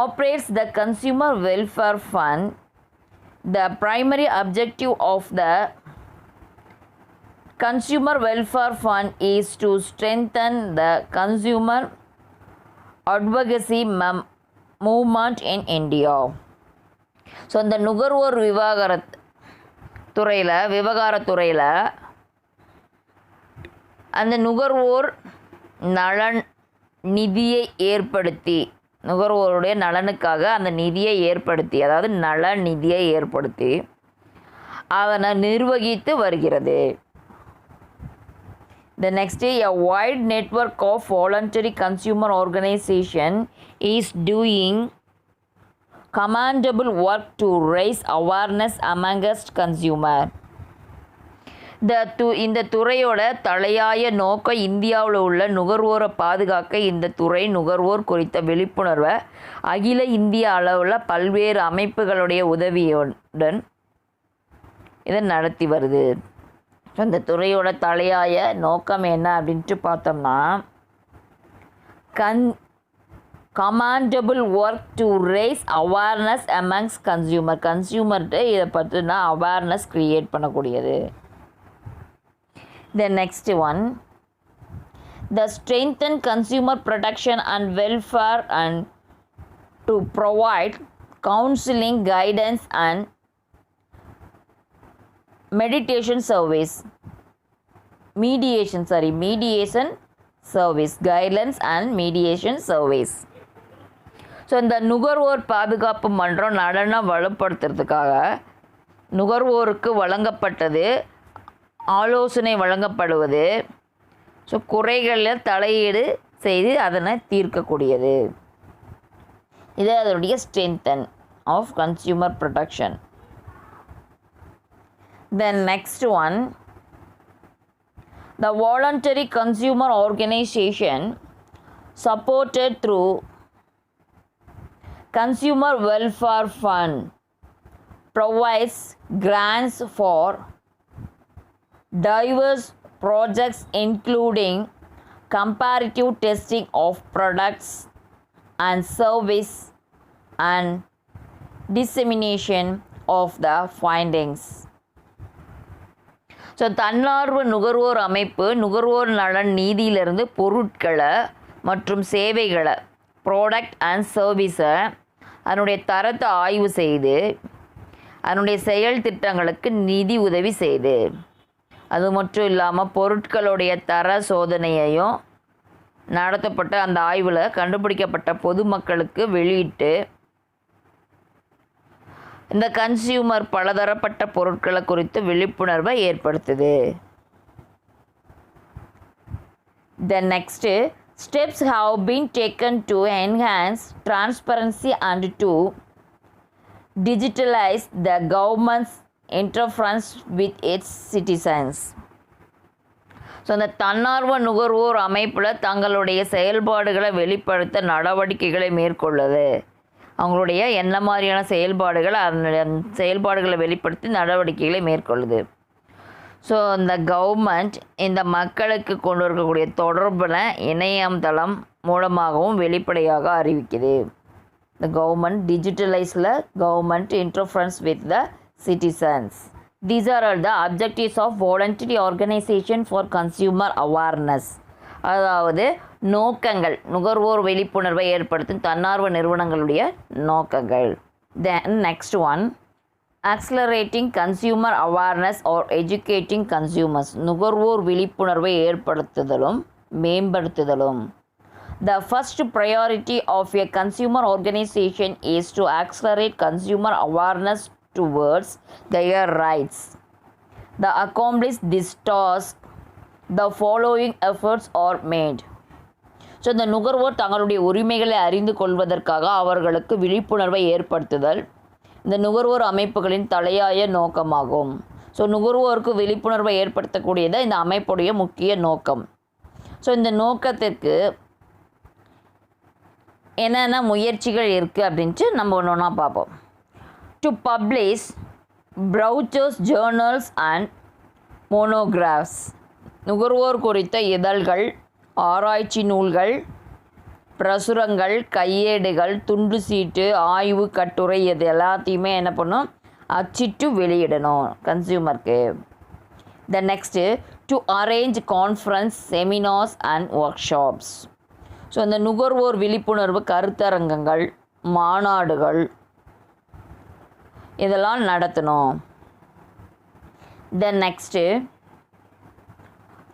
operates the Consumer Welfare Fund. The primary objective of the Consumer Welfare Fund is to strengthen the consumer advocacy movement in India. So இந்த நுகர்வோர் விவகாரத்துறையில் அந்த நுகர்வோர் நலன் நிதியை ஏற்படுத்தி, நுகர்வோருடைய நலனுக்காக அந்த நிதியை ஏற்படுத்தி, அதாவது நல நிதியை ஏற்படுத்தி அதனை நிர்வகித்து வருகிறது. The next, a wide network of voluntary consumer organization is doing commendable work to raise awareness amongst consumer. இந்த துறையோட தலையாய நோக்கம் இந்தியாவில் உள்ள நுகர்வோரை பாதுகாக்க இந்த துறை நுகர்வோர் குறித்த விழிப்புணர்வை அகில இந்திய அளவில் பல்வேறு அமைப்புகளுடைய உதவியுடன் இதை நடத்தி வருது. இந்த துறையோட தலையாய நோக்கம் என்ன அப்படின்ட்டு பார்த்தோம்னா, commendable work to raise awareness amongst கன்சியூமர்கிட்ட இதை பற்றினா அவேர்னஸ் க்ரியேட் பண்ணக்கூடியது. The next one, the strengthen consumer protection and welfare and to provide counseling, guidance and mediation service, mediation service, guidelines and mediation service. So இந்த நுகர்வோர் பாதுகாப்பு மன்றம் நலனை வலுப்படுத்துறதுக்காக நுகர்வோருக்கு வழங்கப்பட்டது ஆலோசனை வழங்கப்படுவது, ஸோ குறைகளில் தலையீடு செய்து அதனை தீர்க்கக்கூடியது. இது அதனுடைய strengthen of consumer protection. Then next one, the voluntary consumer organization supported through Consumer Welfare Fund provides grants for diverse projects including comparative testing of products and service and dissemination of the findings. So தன்னார்வ நுகர்வோர் அமைப்பு நுகர்வோர் நலன் நீதியிலிருந்து பொருட்களை மற்றும் சேவைகளை, product and சர்வீஸை அதனுடைய தரத்தை ஆய்வு செய்து அதனுடைய செயல் திட்டங்களுக்கு நிதி உதவி செய்து, அது மட்டும் இல்லாமல் பொருட்களுடைய தர சோதனையையும் நடத்தப்பட்ட அந்த ஆய்வில் கண்டுபிடிக்கப்பட்ட பொதுமக்களுக்கு வெளியிட்டு இந்த கன்சியூமர் பலதரப்பட்ட பொருட்களை குறித்து விழிப்புணர்வை ஏற்படுத்துது. The next, steps have been taken to enhance transparency and to digitalize the government's interference with its citizens. So அந்த தன்னார்வ நுகர்வோர் அமைப்பில் தங்களுடைய செயல்பாடுகளை வெளிப்படுத்த நடவடிக்கைகளை மேற்கொள்ளுது. அவங்களுடைய என்ன மாதிரியான செயல்பாடுகள் அதனுடைய செயல்பாடுகளை வெளிப்படுத்தி நடவடிக்கைகளை மேற்கொள்ளுது. ஸோ இந்த கவர்மெண்ட் இந்த மக்களுக்கு கொண்டு இருக்கக்கூடிய தொடர்பில் இணையதளம் மூலமாகவும் வெளிப்படையாக அறிவிக்குது. The government digitalized government interference with the citizens. These are all the objectives of voluntary organization for consumer awareness. அதாவது நோக்கங்கள், நுகர்வோர் விழிப்புணர்வை ஏற்படுத்தும் தன்னார்வ நிறுவனங்களுடைய நோக்கங்கள். Then next one, accelerating consumer awareness or educating consumers. நுகர்வோர் விழிப்புணர்வை ஏற்படுத்துதலும் மேம்படுத்துதலும். The first priority of a consumer organization is to accelerate consumer awareness towards their rights. To accomplish this task, the following efforts are made. So இந்த நுகர்வோர் தங்களுடைய உரிமைகளை அறிந்து கொள்வதற்காக அவர்களுக்கு விழிப்புணர்வை ஏற்படுத்துதல் இந்த நுகர்வோர் அமைப்புகளின் தலையாய நோக்கமாகும். ஸோ நுகர்வோருக்கு விழிப்புணர்வை ஏற்படுத்தக்கூடியது இந்த அமைப்புடைய முக்கிய நோக்கம். ஸோ இந்த நோக்கத்திற்கு என்னென்ன முயற்சிகள் இருக்குது அப்படின்ட்டு நம்ம ஒன்று ஒன்றா பார்ப்போம். To publish brochures, journals and monographs. நுகர்வோர் குறித்த இதழ்கள், ஆராய்ச்சி நூல்கள், பிரசுரங்கள், கையேடுகள், துண்டு சீட்டு, ஆய்வு கட்டுரை இது எல்லாத்தையுமே என்ன பண்ணும், அச்சிட்டு வெளியிடணும் கன்சியூமருக்கு. The next to arrange conference, seminars and workshops. So இந்த நுகர்வோர் விழிப்புணர்வு கருத்தரங்கங்கள், மாநாடுகள் இதெல்லாம் நடத்தணும். The next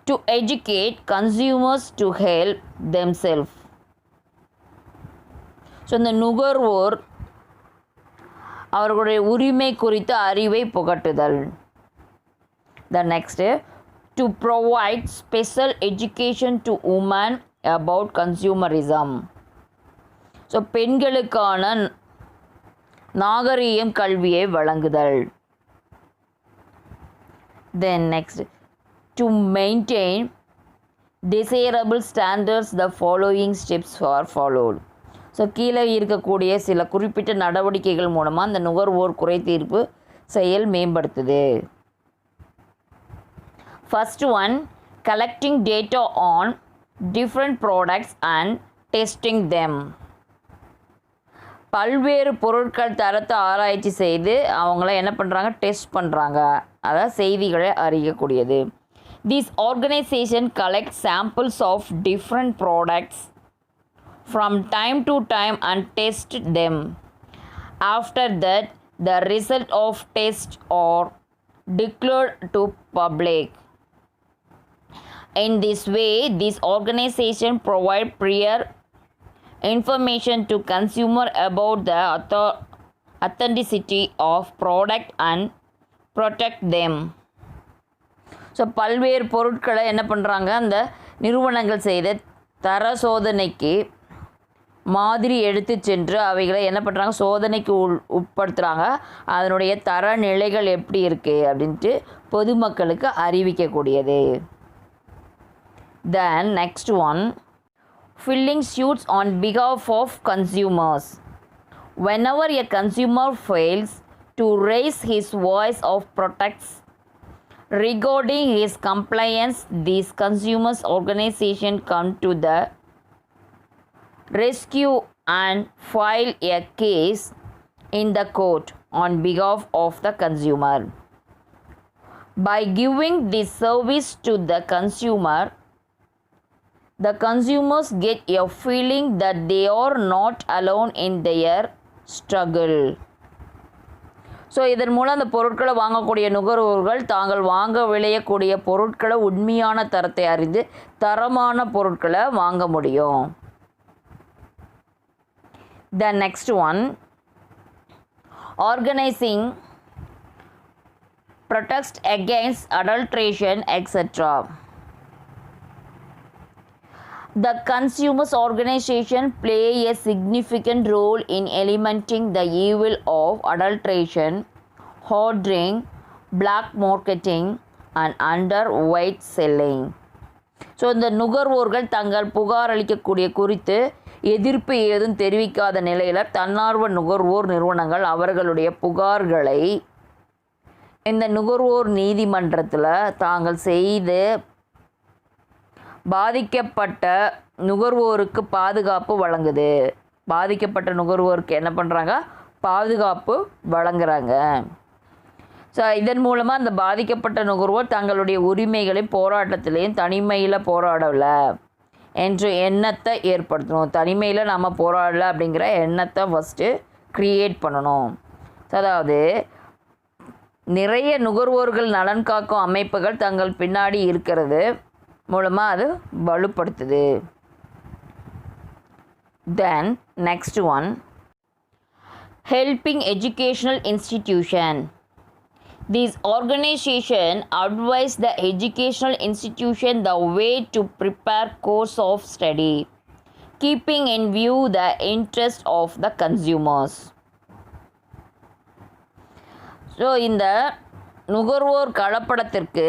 to educate consumers to help themself. So இந்த நுகர்வோர் அவர்களுடைய உரிமை குறித்த அறிவை புகட்டுதல். The next to provide special education to women about consumerism. So பெண்களுக்கான நாகரீகம் கல்வியை வழங்குதல். Then next to maintain desirable standards, the following steps are followed. So கீழே இருக்கக்கூடிய சில குறிப்பிட்ட நடவடிக்கைகள் மூலமாக அந்த நுகர்வோர் குறை தீர்ப்பு செயல் மேம்படுத்துது. First one, collecting data on different products and testing them. பல்வேறு பொருட்கள் தரத்தை ஆராய்ச்சி செய்து அவங்கள என்ன பண்ணுறாங்க, டெஸ்ட் பண்ணுறாங்க. அதாவது செய்திகளை அறியக்கூடியது. This organization collect samples of different products from time to time and test them. After that, the result of test are declared to public. In this way, this organization provide prior information to consumer about the authenticity of product and protect them. So பல்வேறு பொருட்களை என்ன பண்ணுறாங்க, அந்த நிறுவனங்கள் செய்த தர சோதனைக்கு மாதிரி எடுத்து சென்று அவைகளை என்ன பண்ணுறாங்க, சோதனைக்கு உட்படுத்துகிறாங்க. அதனுடைய தரநிலைகள் எப்படி இருக்குது அப்படின்ட்டு பொதுமக்களுக்கு அறிவிக்கக்கூடியது. Then next one, filling suits on behalf of consumers. Whenever a consumer fails to raise his voice of protest regarding his compliance, these consumers organization come to the rescue and file a case in the court on behalf of the consumer. By giving this service to the consumers get a feeling that they are not alone in their struggle. So இதன் மூலம் அந்த பொருட்களை வாங்கக்கூடிய நுகர்வோர்கள் தாங்கள் வாங்க விளையக்கூடிய பொருட்களை உண்மையான தரத்தை அறிந்து தரமான பொருட்களை வாங்க முடியும். The next one, organizing protest against adulteration, etc. The consumers organization play a significant role in eliminating the evil of adulteration, hoarding, black marketing and underweight selling. So இந்த நுகர்வோர்கள் தங்கள் புகார் அளிக்கக்கூடிய குறித்து எதிர்ப்பு ஏதும் தெரிவிக்காத நிலையில் தன்னார்வ நுகர்வோர் நிறுவனங்கள் அவர்களுடைய புகார்களை இந்த நுகர்வோர் நீதிமன்றத்தில் தாங்கள் செய்து பாதிக்கப்பட்ட நுகர்வோருக்கு பாதுகாப்பு வழங்குது. பாதிக்கப்பட்ட நுகர்வோருக்கு என்ன பண்ணுறாங்க, பாதுகாப்பு வழங்குறாங்க. ஸோ இதன் மூலமாக அந்த பாதிக்கப்பட்ட நுகர்வோர் தங்களுடைய உரிமைகளை போராட்டத்திலையும் தனிமையில் போராடலை என்ற எண்ணத்தை ஏற்படுத்தணும். தனிமையில் நம்ம போராடலை அப்படிங்கிற எண்ணத்தை ஃபஸ்ட்டு க்ரியேட் பண்ணணும். அதாவது நிறைய நுகர்வோர்கள் நலன் காக்கும் அமைப்புகள் தங்கள் பின்னாடி இருக்கிறது மூலமாக அது வலுப்படுத்துது. Then next one, helping educational institution. These organizations advise the educational institution the way to prepare course of study, keeping in view the interest of the consumers. So இந்த நுகர்வோர் கலப்படத்திற்கு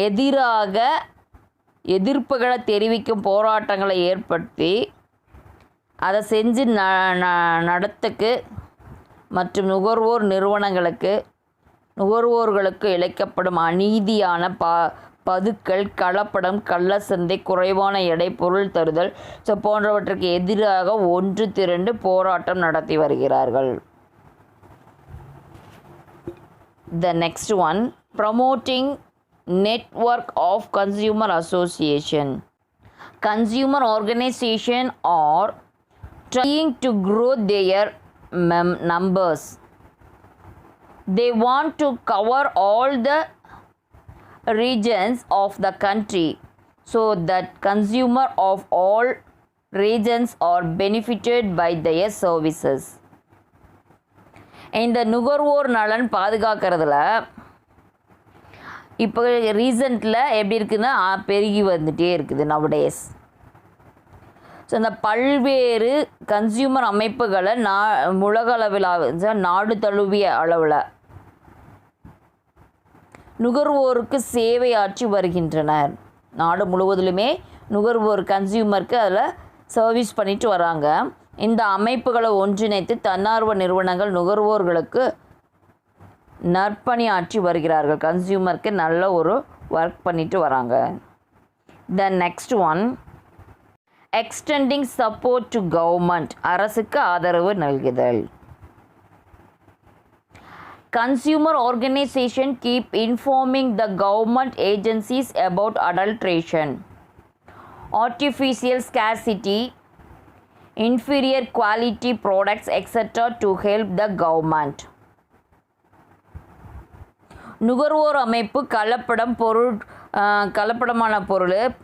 எதிராக எதிர்ப்புகளை தெரிவிக்கும் போராட்டங்களை ஏற்படுத்தி அதை செஞ்சு நடத்துக்கு மற்றும் நுகர்வோர்களுக்கு இழைக்கப்படும் அநீதியான பதுக்கல், கலப்படம், கள்ளசந்தை, குறைவான எடை, பொருள் தருதல் போன்றவற்றுக்கு எதிராக ஒன்று திரண்டு போராட்டம் நடத்தி வருகிறார்கள். The next one, promoting network of consumer association. Consumer organization are trying to grow their numbers. They want to cover all the regions of the country so that consumer of all regions are benefited by their services. இந்த நுகர்வோர் நலன் பாதுகாக்கிறதுல இப்போ ரீசெண்டில் எப்படி இருக்குன்னா பெருகி வந்துகிட்டே இருக்குது nowadays. So இந்த பல்வேறு கன்சியூமர் அமைப்புகளை உலக அளவில் நாடு தழுவிய அளவில் நுகர்வோருக்கு சேவையாற்றி வருகின்றனர். நாடு முழுவதிலுமே நுகர்வோர் கன்சியூமருக்கு அதில் சர்வீஸ் பண்ணிட்டு வராங்க. இந்த அமைப்புகளை ஒன்றிணைத்து தன்னார்வ நிறுவனங்கள் நுகர்வோர்களுக்கு நற்பணியாற்றி வருகிறார்கள். கன்சியூமருக்கு நல்ல ஒரு ஒர்க் பண்ணிட்டு வராங்க. த next one, extending support to government. அரசுக்கு ஆதரவு நல்குதல். Consumer organization keep informing the government agencies about adulteration, artificial scarcity, inferior quality products, etc. to help the government. நுகர்வோர் அமைப்பு கலப்படமான பொருள்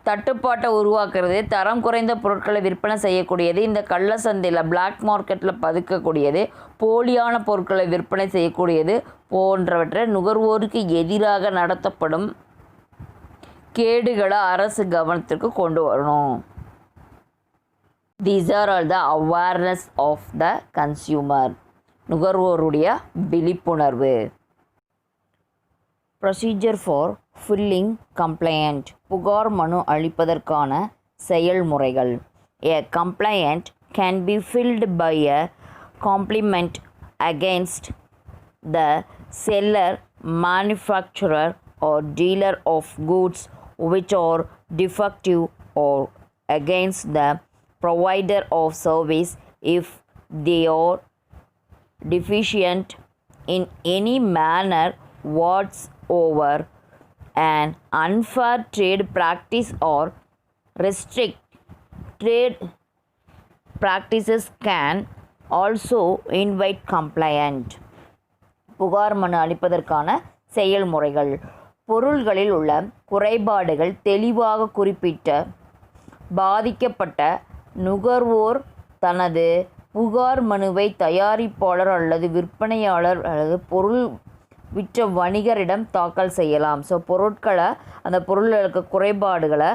தட்டுப்பாட்டை உருவாக்குறது, தரம் குறைந்த பொருட்களை விற்பனை செய்யக்கூடியது, இந்த கள்ள சந்தையில் பிளாக் மார்க்கெட்டில் பதுக்கக்கூடியது, போலியான பொருட்களை விற்பனை செய்யக்கூடியது போன்றவற்றை நுகர்வோருக்கு எதிராக நடத்தப்படும் கேடுகளை அரசு கவனத்திற்கு கொண்டு வரணும். These are all the awareness of the consumer. நுகர்வோருடைய விழிப்புணர்வு. Procedure for filling complaint. புகார் மனு அளிப்பதற்கான செயல்முறைகள். A complaint can be filled by a complaint against the seller, manufacturer or dealer of goods which are defective, or against the provider of service if they are deficient in any manner whatsoever. An unfair trade practice or restrict trade practices can also invite complaint. புகார் மனு அளிப்பதற்கான செயல்முறைகள். பொருள்களில் உள்ள குறைபாடுகள் தெளிவாக குறிப்பிட்ட பாதிக்கப்பட்ட நுகர்வோர் தனது புகார் மனுவை தயாரிப்பாளர் அல்லது விற்பனையாளர் அல்லது பொருள் விற்ற வணிகரிடம் தாக்கல் செய்யலாம். ஸோ அந்த பொருளில் இருக்க குறைபாடுகளை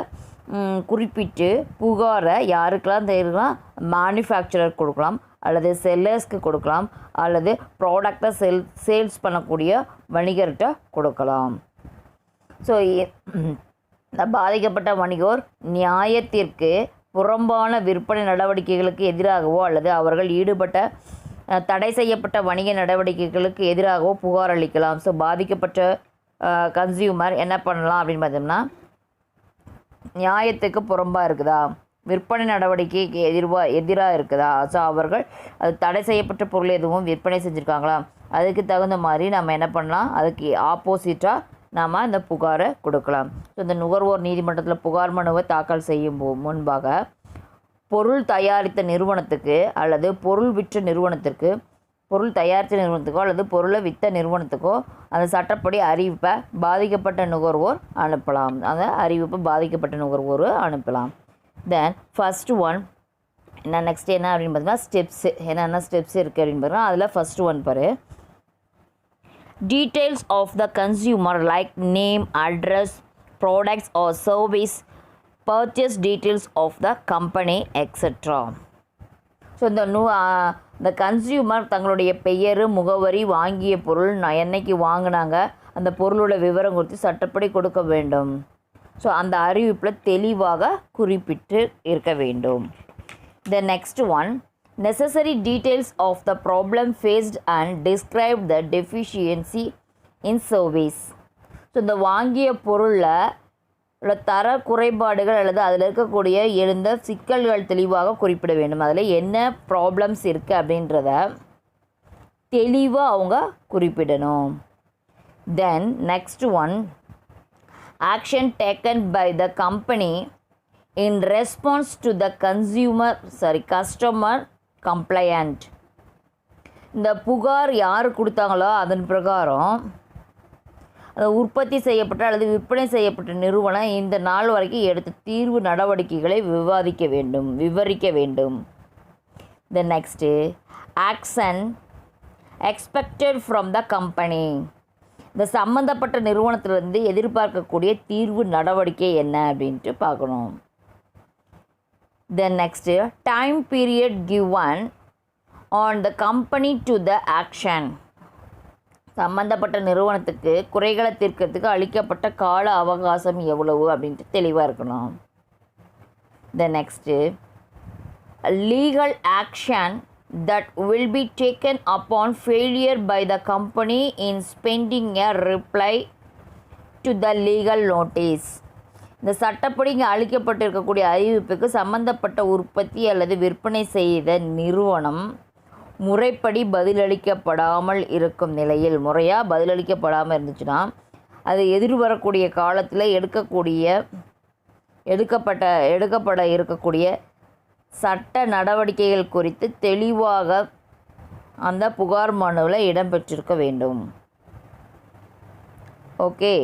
குறிப்பிட்டு புகாரை யாருக்கெல்லாம் தெரியுதுன்னா மேனுஃபேக்சரர் கொடுக்கலாம், அல்லது செல்லர்ஸ்க்கு கொடுக்கலாம், அல்லது ப்ராடக்டை சேல்ஸ் பண்ணக்கூடிய வணிகர்கிட்ட கொடுக்கலாம். ஸோ இந்த பாதிக்கப்பட்ட வணிகர் நியாயத்திற்கு புறம்பான விற்பனை நடவடிக்கைகளுக்கு எதிராகவோ அல்லது அவர்கள் ஈடுபட்ட தடை செய்யப்பட்ட வணிக நடவடிக்கைகளுக்கு எதிராகவோ புகார் அளிக்கலாம். ஸோ பாதிக்கப்பட்ட கன்சியூமர் என்ன பண்ணலாம் அப்படின்னு பார்த்தோம்னா, நியாயத்துக்கு புறம்பாக இருக்குதா, விற்பனை நடவடிக்கைக்கு எதிராக இருக்குதா, ஸோ அவர்கள் அது தடை செய்யப்பட்ட பொருள் எதுவும் விற்பனை செஞ்சுருக்காங்களா, அதுக்கு தகுந்த மாதிரி நம்ம என்ன பண்ணலாம், அதுக்கு ஆப்போசிட்டாக நாம் இந்த புகாரை கொடுக்கலாம். ஸோ இந்த நுகர்வோர் நீதிமன்றத்தில் புகார் மனுவை தாக்கல் செய்யும் முன்பாக பொருள் தயாரித்த நிறுவனத்துக்கு அல்லது பொருள் விற்ற நிறுவனத்திற்கு, பொருள் தயாரித்த நிறுவனத்துக்கோ அல்லது பொருளை விற்ற நிறுவனத்துக்கோ அந்த சட்டப்படி அறிவிப்பை பாதிக்கப்பட்ட நுகர்வோர் அனுப்பலாம். அந்த அறிவிப்பை பாதிக்கப்பட்ட நுகர்வோர் அனுப்பலாம். தென் ஃபஸ்ட்டு ஒன் நெக்ஸ்ட் என்ன அப்படின்னு பார்த்தீங்கன்னா ஸ்டெப்ஸு, என்னென்ன ஸ்டெப்ஸ் இருக்குது அப்படின்னு பார்த்தீங்கன்னா அதில் ஃபஸ்ட்டு ஒன் பாரு, details of the consumer like name, address, products or service, purchase details of the company, etc. So இந்த இந்த கன்சியூமர் தங்களுடைய பெயர், முகவரி, வாங்கிய பொருள், என்னைக்கு வாங்கினாங்க, அந்த பொருளோட விவரம் குறித்து சட்டப்படி கொடுக்க வேண்டும். ஸோ அந்த அறிவிப்பில் தெளிவாக குறிப்பிட்டு இருக்க வேண்டும். The next one, necessary details of the problem faced and describe the deficiency in service. So இந்த வாங்கிய பொருளில் தர குறைபாடுகள் அல்லது அதில் இருக்கக்கூடிய எழுந்த சிக்கல்கள் தெளிவாக குறிப்பிட வேண்டும். அதில் என்ன ப்ராப்ளம்ஸ் இருக்குது அப்படின்றத தெளிவாக அவங்க குறிப்பிடணும். Then next one, action taken by the company in response to the customer complaint. இந்த புகார் யார் கொடுத்தாங்களோ அதன் பிரகாரம் அந்த உற்பத்தி செய்யப்பட்ட அல்லது விற்பனை செய்யப்பட்ட நிறுவனம் இந்த நாள் வரைக்கும் எடுத்த தீர்வு நடவடிக்கைகளை விவரிக்க வேண்டும். The next, action expected from the company. இந்த சம்மந்தப்பட்ட நிறுவனத்திலிருந்து எதிர்பார்க்கக்கூடிய தீர்வு நடவடிக்கை என்ன அப்படின்ட்டு பார்க்கணும். The next, time period given on the company to the action. சம்மந்தப்பட்ட நிறுவனத்துக்கு குறைகளை தீர்க்கிறதுக்கு அளிக்கப்பட்ட கால அவகாசம் எவ்வளவு அப்படின்ட்டு தெளிவாக இருக்கணும். The next, legal action that will be taken upon failure by the company in spending a reply to the legal notice. இந்த சட்டப்படி இங்கே அளிக்கப்பட்டிருக்கக்கூடிய அறிவிப்புக்கு சம்பந்தப்பட்ட உற்பத்தி அல்லது விற்பனை செய்த நிறுவனம் முறைப்படி பதிலளிக்கப்படாமல் இருக்கும் நிலையில், முறையாக பதிலளிக்கப்படாமல் இருந்துச்சுன்னா அது எதிர்வரக்கூடிய காலத்தில் எடுக்கப்பட இருக்கக்கூடிய சட்ட நடவடிக்கைகள் குறித்து தெளிவாக அந்த புகார் மனுவில் இடம்பெற்றிருக்க வேண்டும். Okay,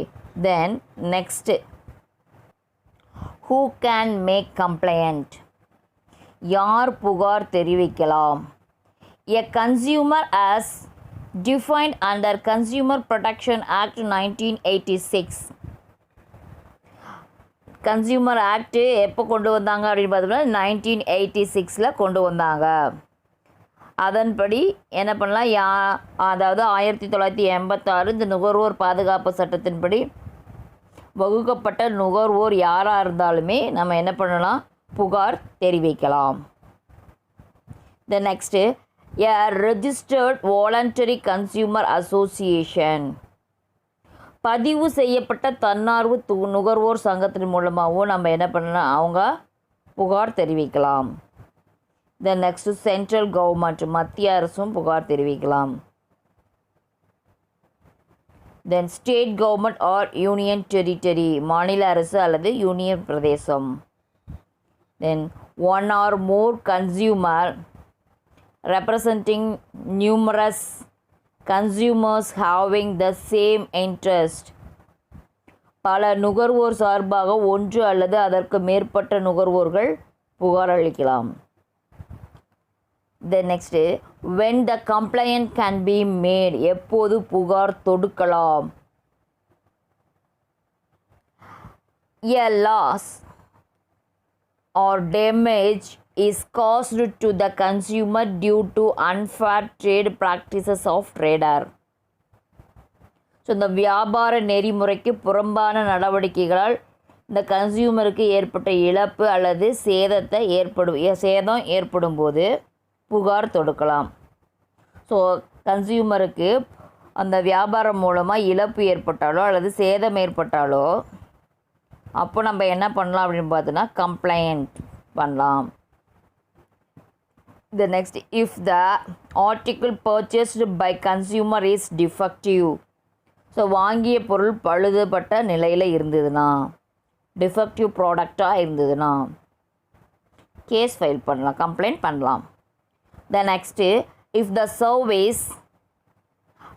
then next, who can make complaint? யார் புகார் தெரிவிக்கலாம்? A consumer as defined under Consumer Protection Act 1986. Consumer act எப்போ கொண்டு வந்தாங்க அப்படின்னு பார்த்தோம்னா 1986 கொண்டு வந்தாங்க. அதன்படி என்ன பண்ணலாம், அதாவது 1986 இந்த நுகர்வோர் பாதுகாப்பு சட்டத்தின்படி வகுக்கப்பட்ட நுகர்வோர் யாராக இருந்தாலுமே நம்ம என்ன பண்ணலாம், புகார் தெரிவிக்கலாம். The next, a registered voluntary consumer association. பதிவு செய்யப்பட்ட தன்னார்வ நுகர்வோர் சங்கத்தின் மூலமாகவும் நம்ம என்ன பண்ணலாம், அவங்க புகார் தெரிவிக்கலாம். The next, சென்ட்ரல் கவர்மெண்ட், மத்திய அரசும் புகார் தெரிவிக்கலாம். Then state government or union territory, மாநில அரசு அல்லது union Pradesh. Then one or more consumer representing numerous consumers having the same interest. பல நுகர்வோர் சார்பாக ஒன்று அல்லது அதற்கு மேற்பட்ட நுகர்வோர்கள் புகார் அளிக்கலாம். The next, when the complaint can be made, எப்போது புகார் தொடுக்கலாம்? A loss or damage is caused to the consumer due to unfair trade practices of trader. So இந்த வியாபார நெறிமுறைக்கு புறம்பான நடவடிக்கைகளால் இந்த கன்சியூமருக்கு ஏற்பட்ட இழப்பு அல்லது சேதம் ஏற்படும் போது புகார் தொடுக்கலாம். ஸோ கன்சியூமருக்கு அந்த வியாபாரம் மூலமாக இழப்பு ஏற்பட்டாலோ அல்லது சேதம் ஏற்பட்டாலோ அப்போ நம்ம என்ன பண்ணலாம் அப்படின்னு பார்த்தோன்னா கம்ப்ளைண்ட் பண்ணலாம். The next, if the article purchased by consumer is defective. So வாங்கிய பொருள் பழுதுபட்ட நிலையில் இருந்ததுன்னா, டிஃபெக்டிவ் ப்ராடக்டாக இருந்ததுன்னா கேஸ் ஃபைல் பண்ணலாம், கம்ப்ளைண்ட் பண்ணலாம். The next, if the service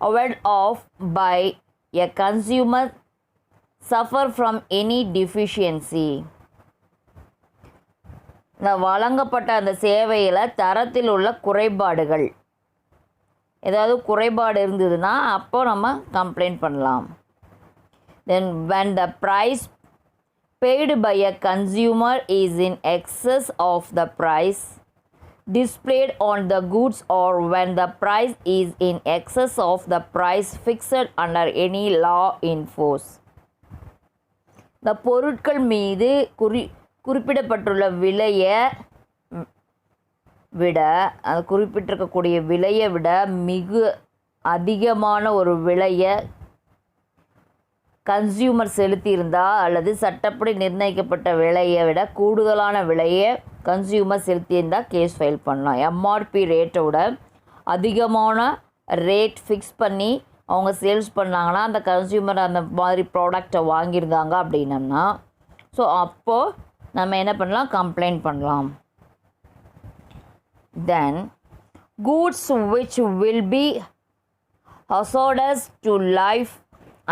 availed of by a consumer suffer from any deficiency. வழங்கப்பட்ட அந்த சேவையில் தரத்தில் உள்ள குறைபாடுகள், ஏதாவது குறைபாடு இருந்ததுன்னா அப்போ நம்ம கம்ப்ளைண்ட் பண்ணலாம். தென் when the price paid by a consumer is in excess of the price displayed on the goods or when the price is in excess of the price fixed under any law in force. இந்த பொருட்கள் மீது குறிப்பிடப்பட்டுள்ள விலையை விட அது குறிப்பிட்டிருக்கக்கூடிய விலையை விட மிக அதிகமான ஒரு விலையை கன்சியூமர் செலுத்தியிருந்தால் அல்லது சட்டப்படி நிர்ணயிக்கப்பட்ட விலையை விட கூடுதலான விலையை கன்சியூமர் செலுத்தியிருந்தால் கேஸ் ஃபைல் பண்ணலாம். எம்ஆர்பி ரேட்டோட அதிகமான ரேட் ஃபிக்ஸ் பண்ணி அவங்க சேல்ஸ் பண்ணாங்கன்னா அந்த கன்சியூமர் அந்த மாதிரி ப்ராடக்டை வாங்கியிருந்தாங்க அப்படின்னம்னா ஸோ அப்போது நம்ம என்ன பண்ணலாம், கம்ப்ளைண்ட் பண்ணலாம். தென் goods which will be hazardous to life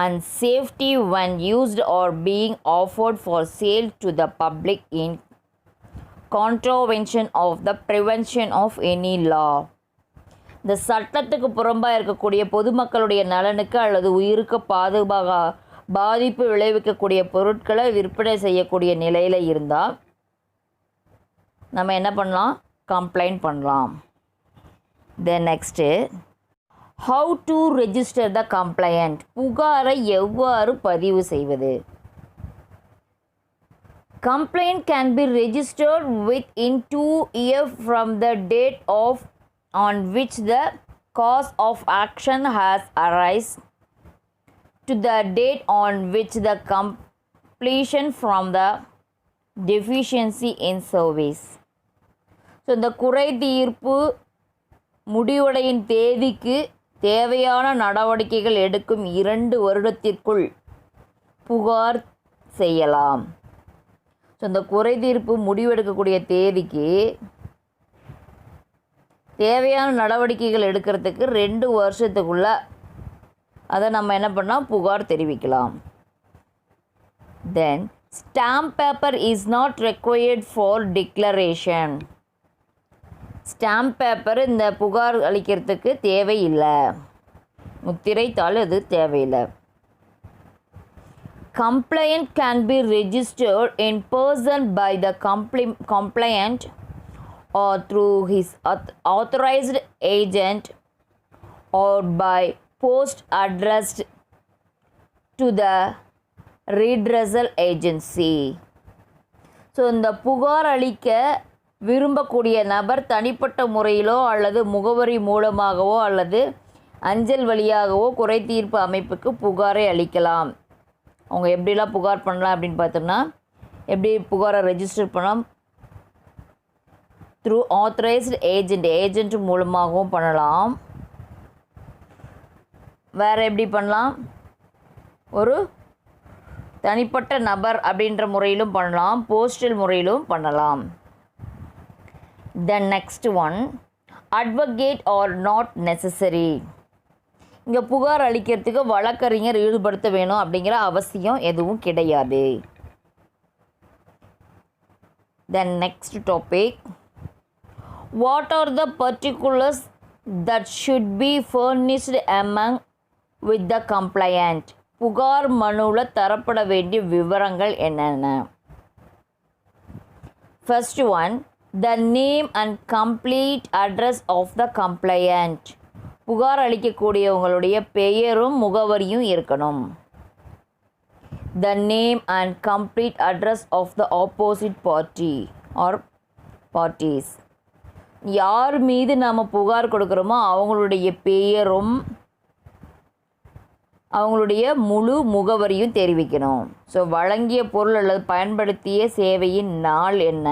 and safety when used or being offered for sale to the public in contravention of the prevention of any law. இந்த சட்டத்துக்கு புறம்பாக இருக்கக்கூடிய பொதுமக்களுடைய நலனுக்கு அல்லது உயிருக்கு பாதிப்பு விளைவிக்கக்கூடிய பொருட்களை விற்பனை செய்யக்கூடிய நிலையில் இருந்தால் நம்ம என்ன பண்ணலாம், கம்ப்ளைண்ட் பண்ணலாம். Then next, how to register the complaint, புகாரை எவ்வாறு பதிவு செய்வது. Complaint can be registered within 2 years from the date on which the cause of action has arisen to the date on which the completion from the deficiency in service. So இந்த குறை தீர்ப்பு முடிவடையும் தேதிக்கு தேவையான நடவடிக்கைகள் எடுக்கும் 2 வருடத்திற்குள் புகார் செய்யலாம். ஸோ இந்த குறை தீர்ப்பு முடிவெடுக்கக்கூடிய தேதிக்கு தேவையான நடவடிக்கைகள் எடுக்கிறதுக்கு 2 வருஷத்துக்குள்ள அதை நம்ம என்ன பண்ணால் புகார் தெரிவிக்கலாம். Then stamp paper is not required for declaration. Stamp paper இந்த புகார் அளிக்கிறதுக்கு தேவையில்லை, முத்திரைத்தாள் அது தேவையில்லை. Complaint can be registered in person by the complainant or through his authorized agent or by post addressed to the redressal agency. So இந்த புகார் அளிக்க விரும்பக்கூடிய நபர் தனிப்பட்ட முறையிலோ அல்லது முகவரி மூலமாகவோ அல்லது அஞ்சல் வழியாகவோ குறை தீர்ப்பு அமைப்புக்கு புகாரை அளிக்கலாம். அவங்க எப்படிலாம் புகார் பண்ணலாம் அப்படின்னு பார்த்தோம்னா, எப்படி புகாரை ரெஜிஸ்டர் பண்ணலாம், த்ரூ ஆத்தரைஸ்டு ஏஜெண்ட் மூலமாகவும் பண்ணலாம். வேறு எப்படி பண்ணலாம், ஒரு தனிப்பட்ட நபர் அப்படின்ற முறையிலும் பண்ணலாம், போஸ்டல் முறையிலும் பண்ணலாம். Then next one, advocate are not necessary. இங்கே புகார் அளிக்கிறதுக்கு வழக்கறிஞர் ஈடுபடுத்த வேணும் அப்படிங்கிற அவசியம் எதுவும் கிடையாது. Then next topic, what are the particulars that should be furnished among with the complaint. புகார் மனுவில் தரப்பட வேண்டிய விவரங்கள் என்னென்ன. First one, the name and complete address of the complaint. புகார் அளிக்கக்கூடியவங்களுடைய பெயரும் முகவரியும் இருக்கணும். The name and complete address of the opposite party or parties. யார் மீது நாம் புகார் கொடுக்குறோமோ அவங்களுடைய பெயரும் அவங்களுடைய முழு முகவரியும் தெரிவிக்கணும். ஸோ வழங்கிய பொருள் அல்லது பயன்படுத்திய சேவையின் நாள் என்ன,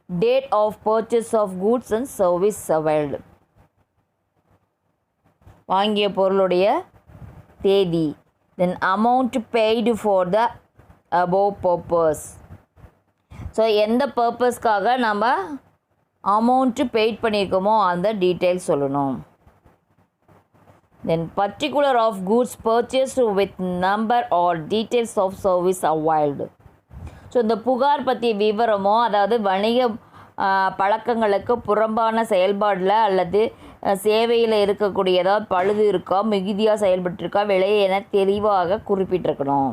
date of purchase of goods and service availed, வாங்கிய பொருளுடைய தேதி. Then amount paid for the above purpose. So எந்த பர்பஸ்க்காக நம்ம அமௌண்ட்டு பெய்ட் பண்ணியிருக்கோமோ அந்த டீட்டெயில்ஸ் சொல்லணும். Then particular of goods purchased with number or details of service availed. So இந்த புகார் பற்றிய விவரமோ, அதாவது வணிக பழக்கங்களுக்கு புறம்பான செயல்பாடில் அல்லது சேவையில் இருக்கக்கூடிய ஏதாவது பழுது இருக்கா, மிகுதியாக செயல்பட்டுருக்கா, விலை என தெளிவாக குறிப்பிட்டிருக்கணும்.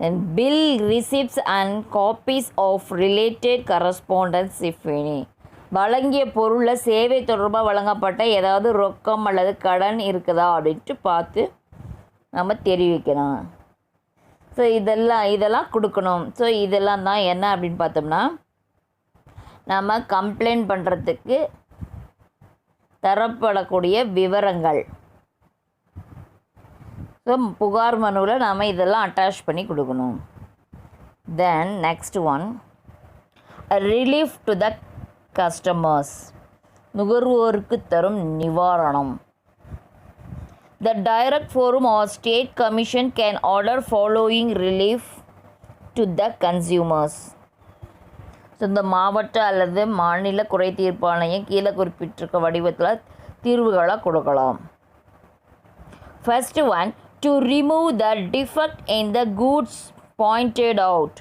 Then bill receipts and copies of related correspondence if any. வழங்கிய பொருளில் சேவை தொடர்பாக வழங்கப்பட்ட ஏதாவது ரொக்கம் அல்லது கடன் இருக்குதா அப்படின்ட்டு பார்த்து நம்ம தெரிவிக்கணும். ஸோ இதெல்லாம் கொடுக்கணும். ஸோ இதெல்லாம் தான் என்ன அப்படின்னு பார்த்தோம்னா நம்ம கம்ப்ளைண்ட் பண்ணுறதுக்கு தரப்படக்கூடிய விவரங்கள். ஸோ புகார் மனுவில் நாம் இதெல்லாம் அட்டாச் பண்ணி கொடுக்கணும். Then next one, relief to the customers, நுகர்வோருக்கு தரும் நிவாரணம். The direct forum or state commission can order following relief to the consumers. So இந்த மாவட்ட அல்லது மாநில குறை தீர்ப்பு ஆணையம் கீழே குறிப்பிட்டிருக்க வடிவத்தில் தீர்வுகளாக கொடுக்கலாம். First one, to remove the defect in the goods pointed out.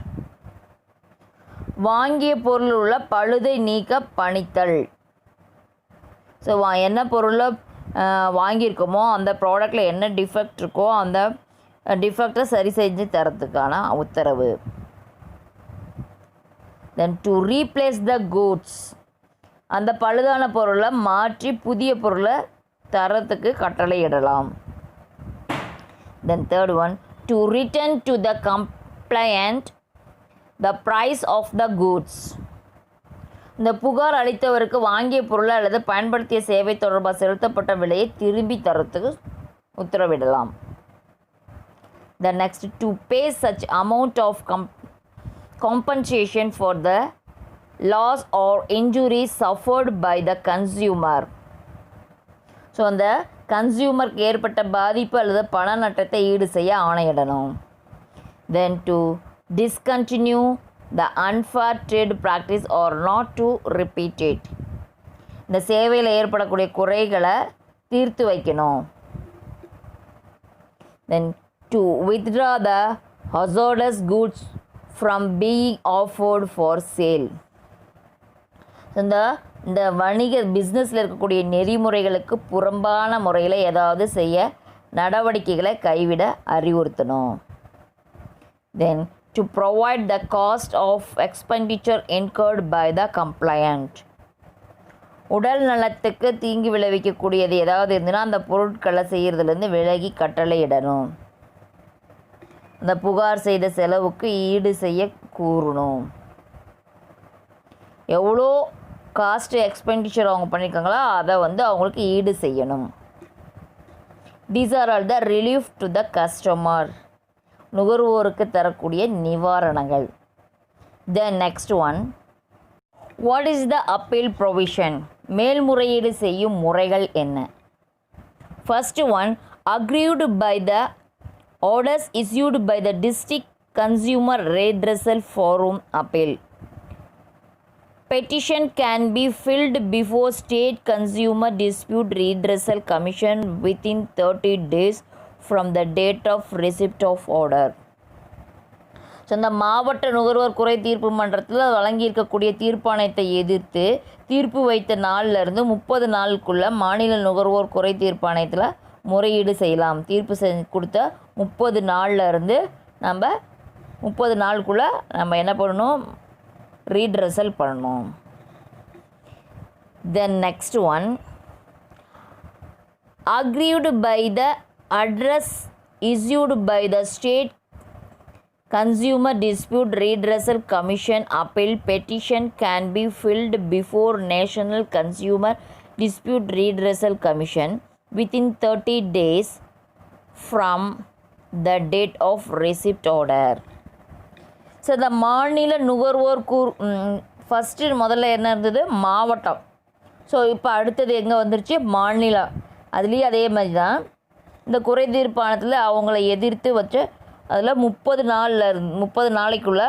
வாங்கிய பொருளில் உள்ள பழுதை நீக்க பணித்தல். ஸோ என்ன பொருளை வாங்கியிருக்கோமோ அந்த ப்ராடக்டில் என்ன டிஃபெக்ட் இருக்கோ அந்த டிஃபெக்டை சரி செஞ்சு தரத்துக்கான உத்தரவு. Then to replace the goods, அந்த பழுதான பொருளை மாற்றி புதிய பொருளை தரத்துக்கு கட்டளையிடலாம். Then third one, to return to the complainant the price of the goods. இந்த புகார் அளித்தவருக்கு வாங்கிய பொருள் அல்லது பயன்படுத்திய சேவை தொடர்பாக செலுத்தப்பட்ட விலையை திரும்பி தரத்துக்கு உத்தரவிடலாம். The next, to pay such amount of compensation for the loss or injury suffered by the consumer. So அந்த கன்சியூமருக்கு ஏற்பட்ட பாதிப்பு அல்லது பண நட்டத்தை ஈடு செய்ய ஆணையிடணும். Then to discontinue the unfair trade practice or not to repeat it. இந்த சேவையில் ஏற்படக்கூடிய குறைகளை தீர்த்து வைக்கணும். Then to withdraw the hazardous goods from being offered for sale. இந்த வணிக பிஸ்னஸில் இருக்கக்கூடிய நெறிமுறைகளுக்கு புறம்பான முறையில் ஏதாவது செய்ய நடவடிக்கைகளை கைவிட அறிவுறுத்தணும். Then to provide the cost of expenditure incurred by the complaint. உடல் நலத்துக்கு தீங்கு விளைவிக்கக்கூடியது ஏதாவது இருந்துன்னா அந்த பொருட்களை செய்கிறதுலேருந்து விலகி கட்டளையிடணும். அந்த புகார் செய்த செலவுக்கு ஈடு செய்ய கூறணும். எவ்வளோ காஸ்ட் எக்ஸ்பெண்டிச்சர் அவங்க பண்ணியிருக்காங்களோ அதை அவங்களுக்கு ஈடு செய்யணும். These are all the relief to the customer, நுகர்வோருக்கு தரக்கூடிய நிவாரணங்கள். Then next one, what is the appeal provision, மேல்முறையீடு செய்யும் முறைகள் என்ன? First one, aggrieved by the orders issued by the district consumer redressal forum appeal. Petition can be filed before State Consumer Dispute Redressal Commission within 30 days from the date of receipt of order. So இந்த மாவட்ட நுகர்வோர் குறை தீர்ப்பு மன்றத்தில் வழங்கியிருக்கக்கூடிய தீர்ப்பாணையத்தை எதிர்த்து தீர்ப்பு வைத்த நாளிலிருந்து 30 நாளுக்குள்ளே மாநில நுகர்வோர் குறை தீர்ப்பாணையத்தில் முறையீடு செய்யலாம். தீர்ப்பு கொடுத்த 30 நாள்லேருந்து நம்ம 30 நாளுக்குள்ளே நம்ம என்ன பண்ணணும், ரீட்ரெசல் பண்ணணும். Then next one, aggrieved by the address issued by the State Consumer Dispute Redressal Commission appeal petition can be filed before National Consumer Dispute Redressal Commission within 30 days from the date of receipt order. So இந்த மாநில நுகர்வோர் first முதல்ல என்ன இருந்தது, மாவட்டம். So இப்போ அடுத்தது எங்கே வந்துருச்சு, மாநிலம். அதுலேயும் அதே மாதிரி தான் இந்த குறை தீர்ப்பாணத்தில் அவங்கள எதிர்த்து வச்சு அதில் 30 நாளைக்குள்ளே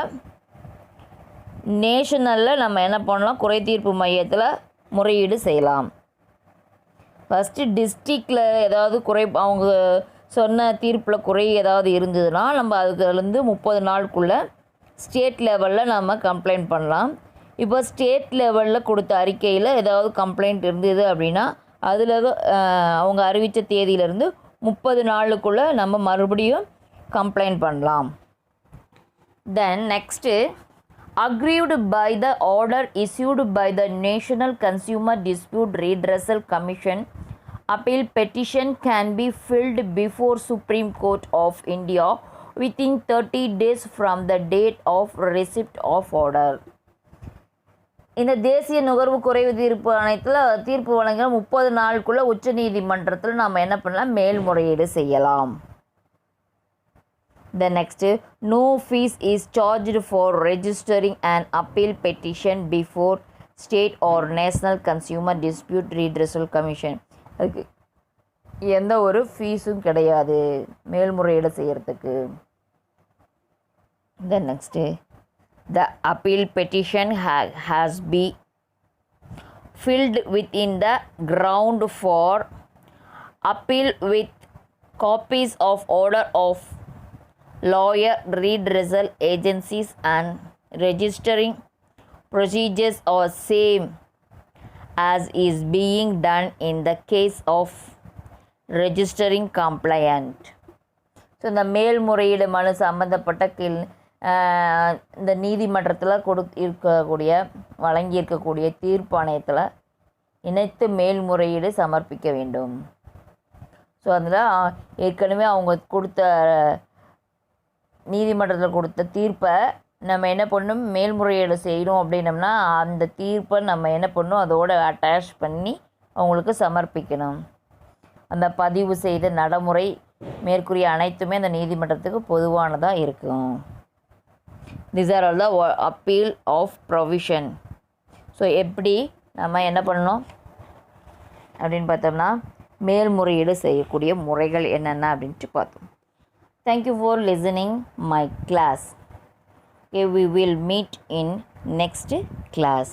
நேஷனலில் நம்ம என்ன பண்ணலாம், குறை தீர்ப்பு மையத்தில் முறையீடு செய்யலாம். ஃபஸ்ட்டு டிஸ்ட்ரிக்டில் ஏதாவது குறை அவங்க சொன்ன தீர்ப்பில் குறை ஏதாவது இருந்ததுன்னா நம்ம அதுலேருந்து 30 நாளுக்குள்ளே ஸ்டேட் லெவலில் நம்ம கம்ப்ளைண்ட் பண்ணலாம். இப்போ ஸ்டேட் லெவலில் கொடுத்த அறிக்கையில் ஏதாவது கம்ப்ளைண்ட் இருந்தது அப்படின்னா அதில் அவங்க அறிவித்த தேதியிலேருந்து 30 நாளுக்குள்ளே நம்ம மறுபடியும் கம்ப்ளைண்ட் பண்ணலாம். Then next, aggrieved by the order issued by the National Consumer Dispute Redressal Commission, appeal petition can be filed before Supreme Court of India within 30 days from the date of receipt of order. இந்த தேசிய நுகர்வு குறைவு தீர்ப்பு ஆணையத்தில் தீர்ப்பு வழங்கின 30 நாளுக்குள்ள உச்ச நீதிமன்றத்தில் நாம் என்ன பண்ணலாம், மேல்முறையீடு செய்யலாம். The next, no fees is charged for registering an appeal petition before state or national consumer dispute redressal commission. அதுக்கு எந்த ஒரு ஃபீஸும் கிடையாது மேல்முறையீடு செய்யறதுக்கு. The next, the appeal petition has been filled within the ground for appeal with copies of order of lawyer redressal agencies and registering procedures are same as is being done in the case of registering complaint. So இந்த மேல்முறையீடு மனு சம்மந்தப்பட்ட இந்த நீதிமன்றத்தில் இருக்கக்கூடிய வழங்கியிருக்கக்கூடிய தீர்ப்பாணையத்தில் இணைத்து மேல்முறையீடு சமர்ப்பிக்க வேண்டும். ஸோ அதில் ஏற்கனவே அவங்க கொடுத்த நீதிமன்றத்தில் கொடுத்த தீர்ப்பை நம்ம என்ன பண்ணணும், மேல்முறையீடு செய்யணும் அப்படின்னம்னா அந்த தீர்ப்பை நம்ம என்ன பண்ணணும், அதோடு அட்டாச் பண்ணி அவங்களுக்கு சமர்ப்பிக்கணும். அந்த பதிவு செய்த நடைமுறை மேற்கூறிய அனைத்துமே அந்த நீதிமன்றத்துக்கு பொதுவானதாக இருக்கும். These are all the appeal of provision. So எப்படி நம்ம என்ன பண்ணணும் அப்படின்னு பார்த்தோம்னா மேல்முறையீடு செய்யக்கூடிய முறைகள் என்னென்ன அப்படின்ட்டு பார்த்தோம். Thank you for listening my class. Okay, we will meet in next class.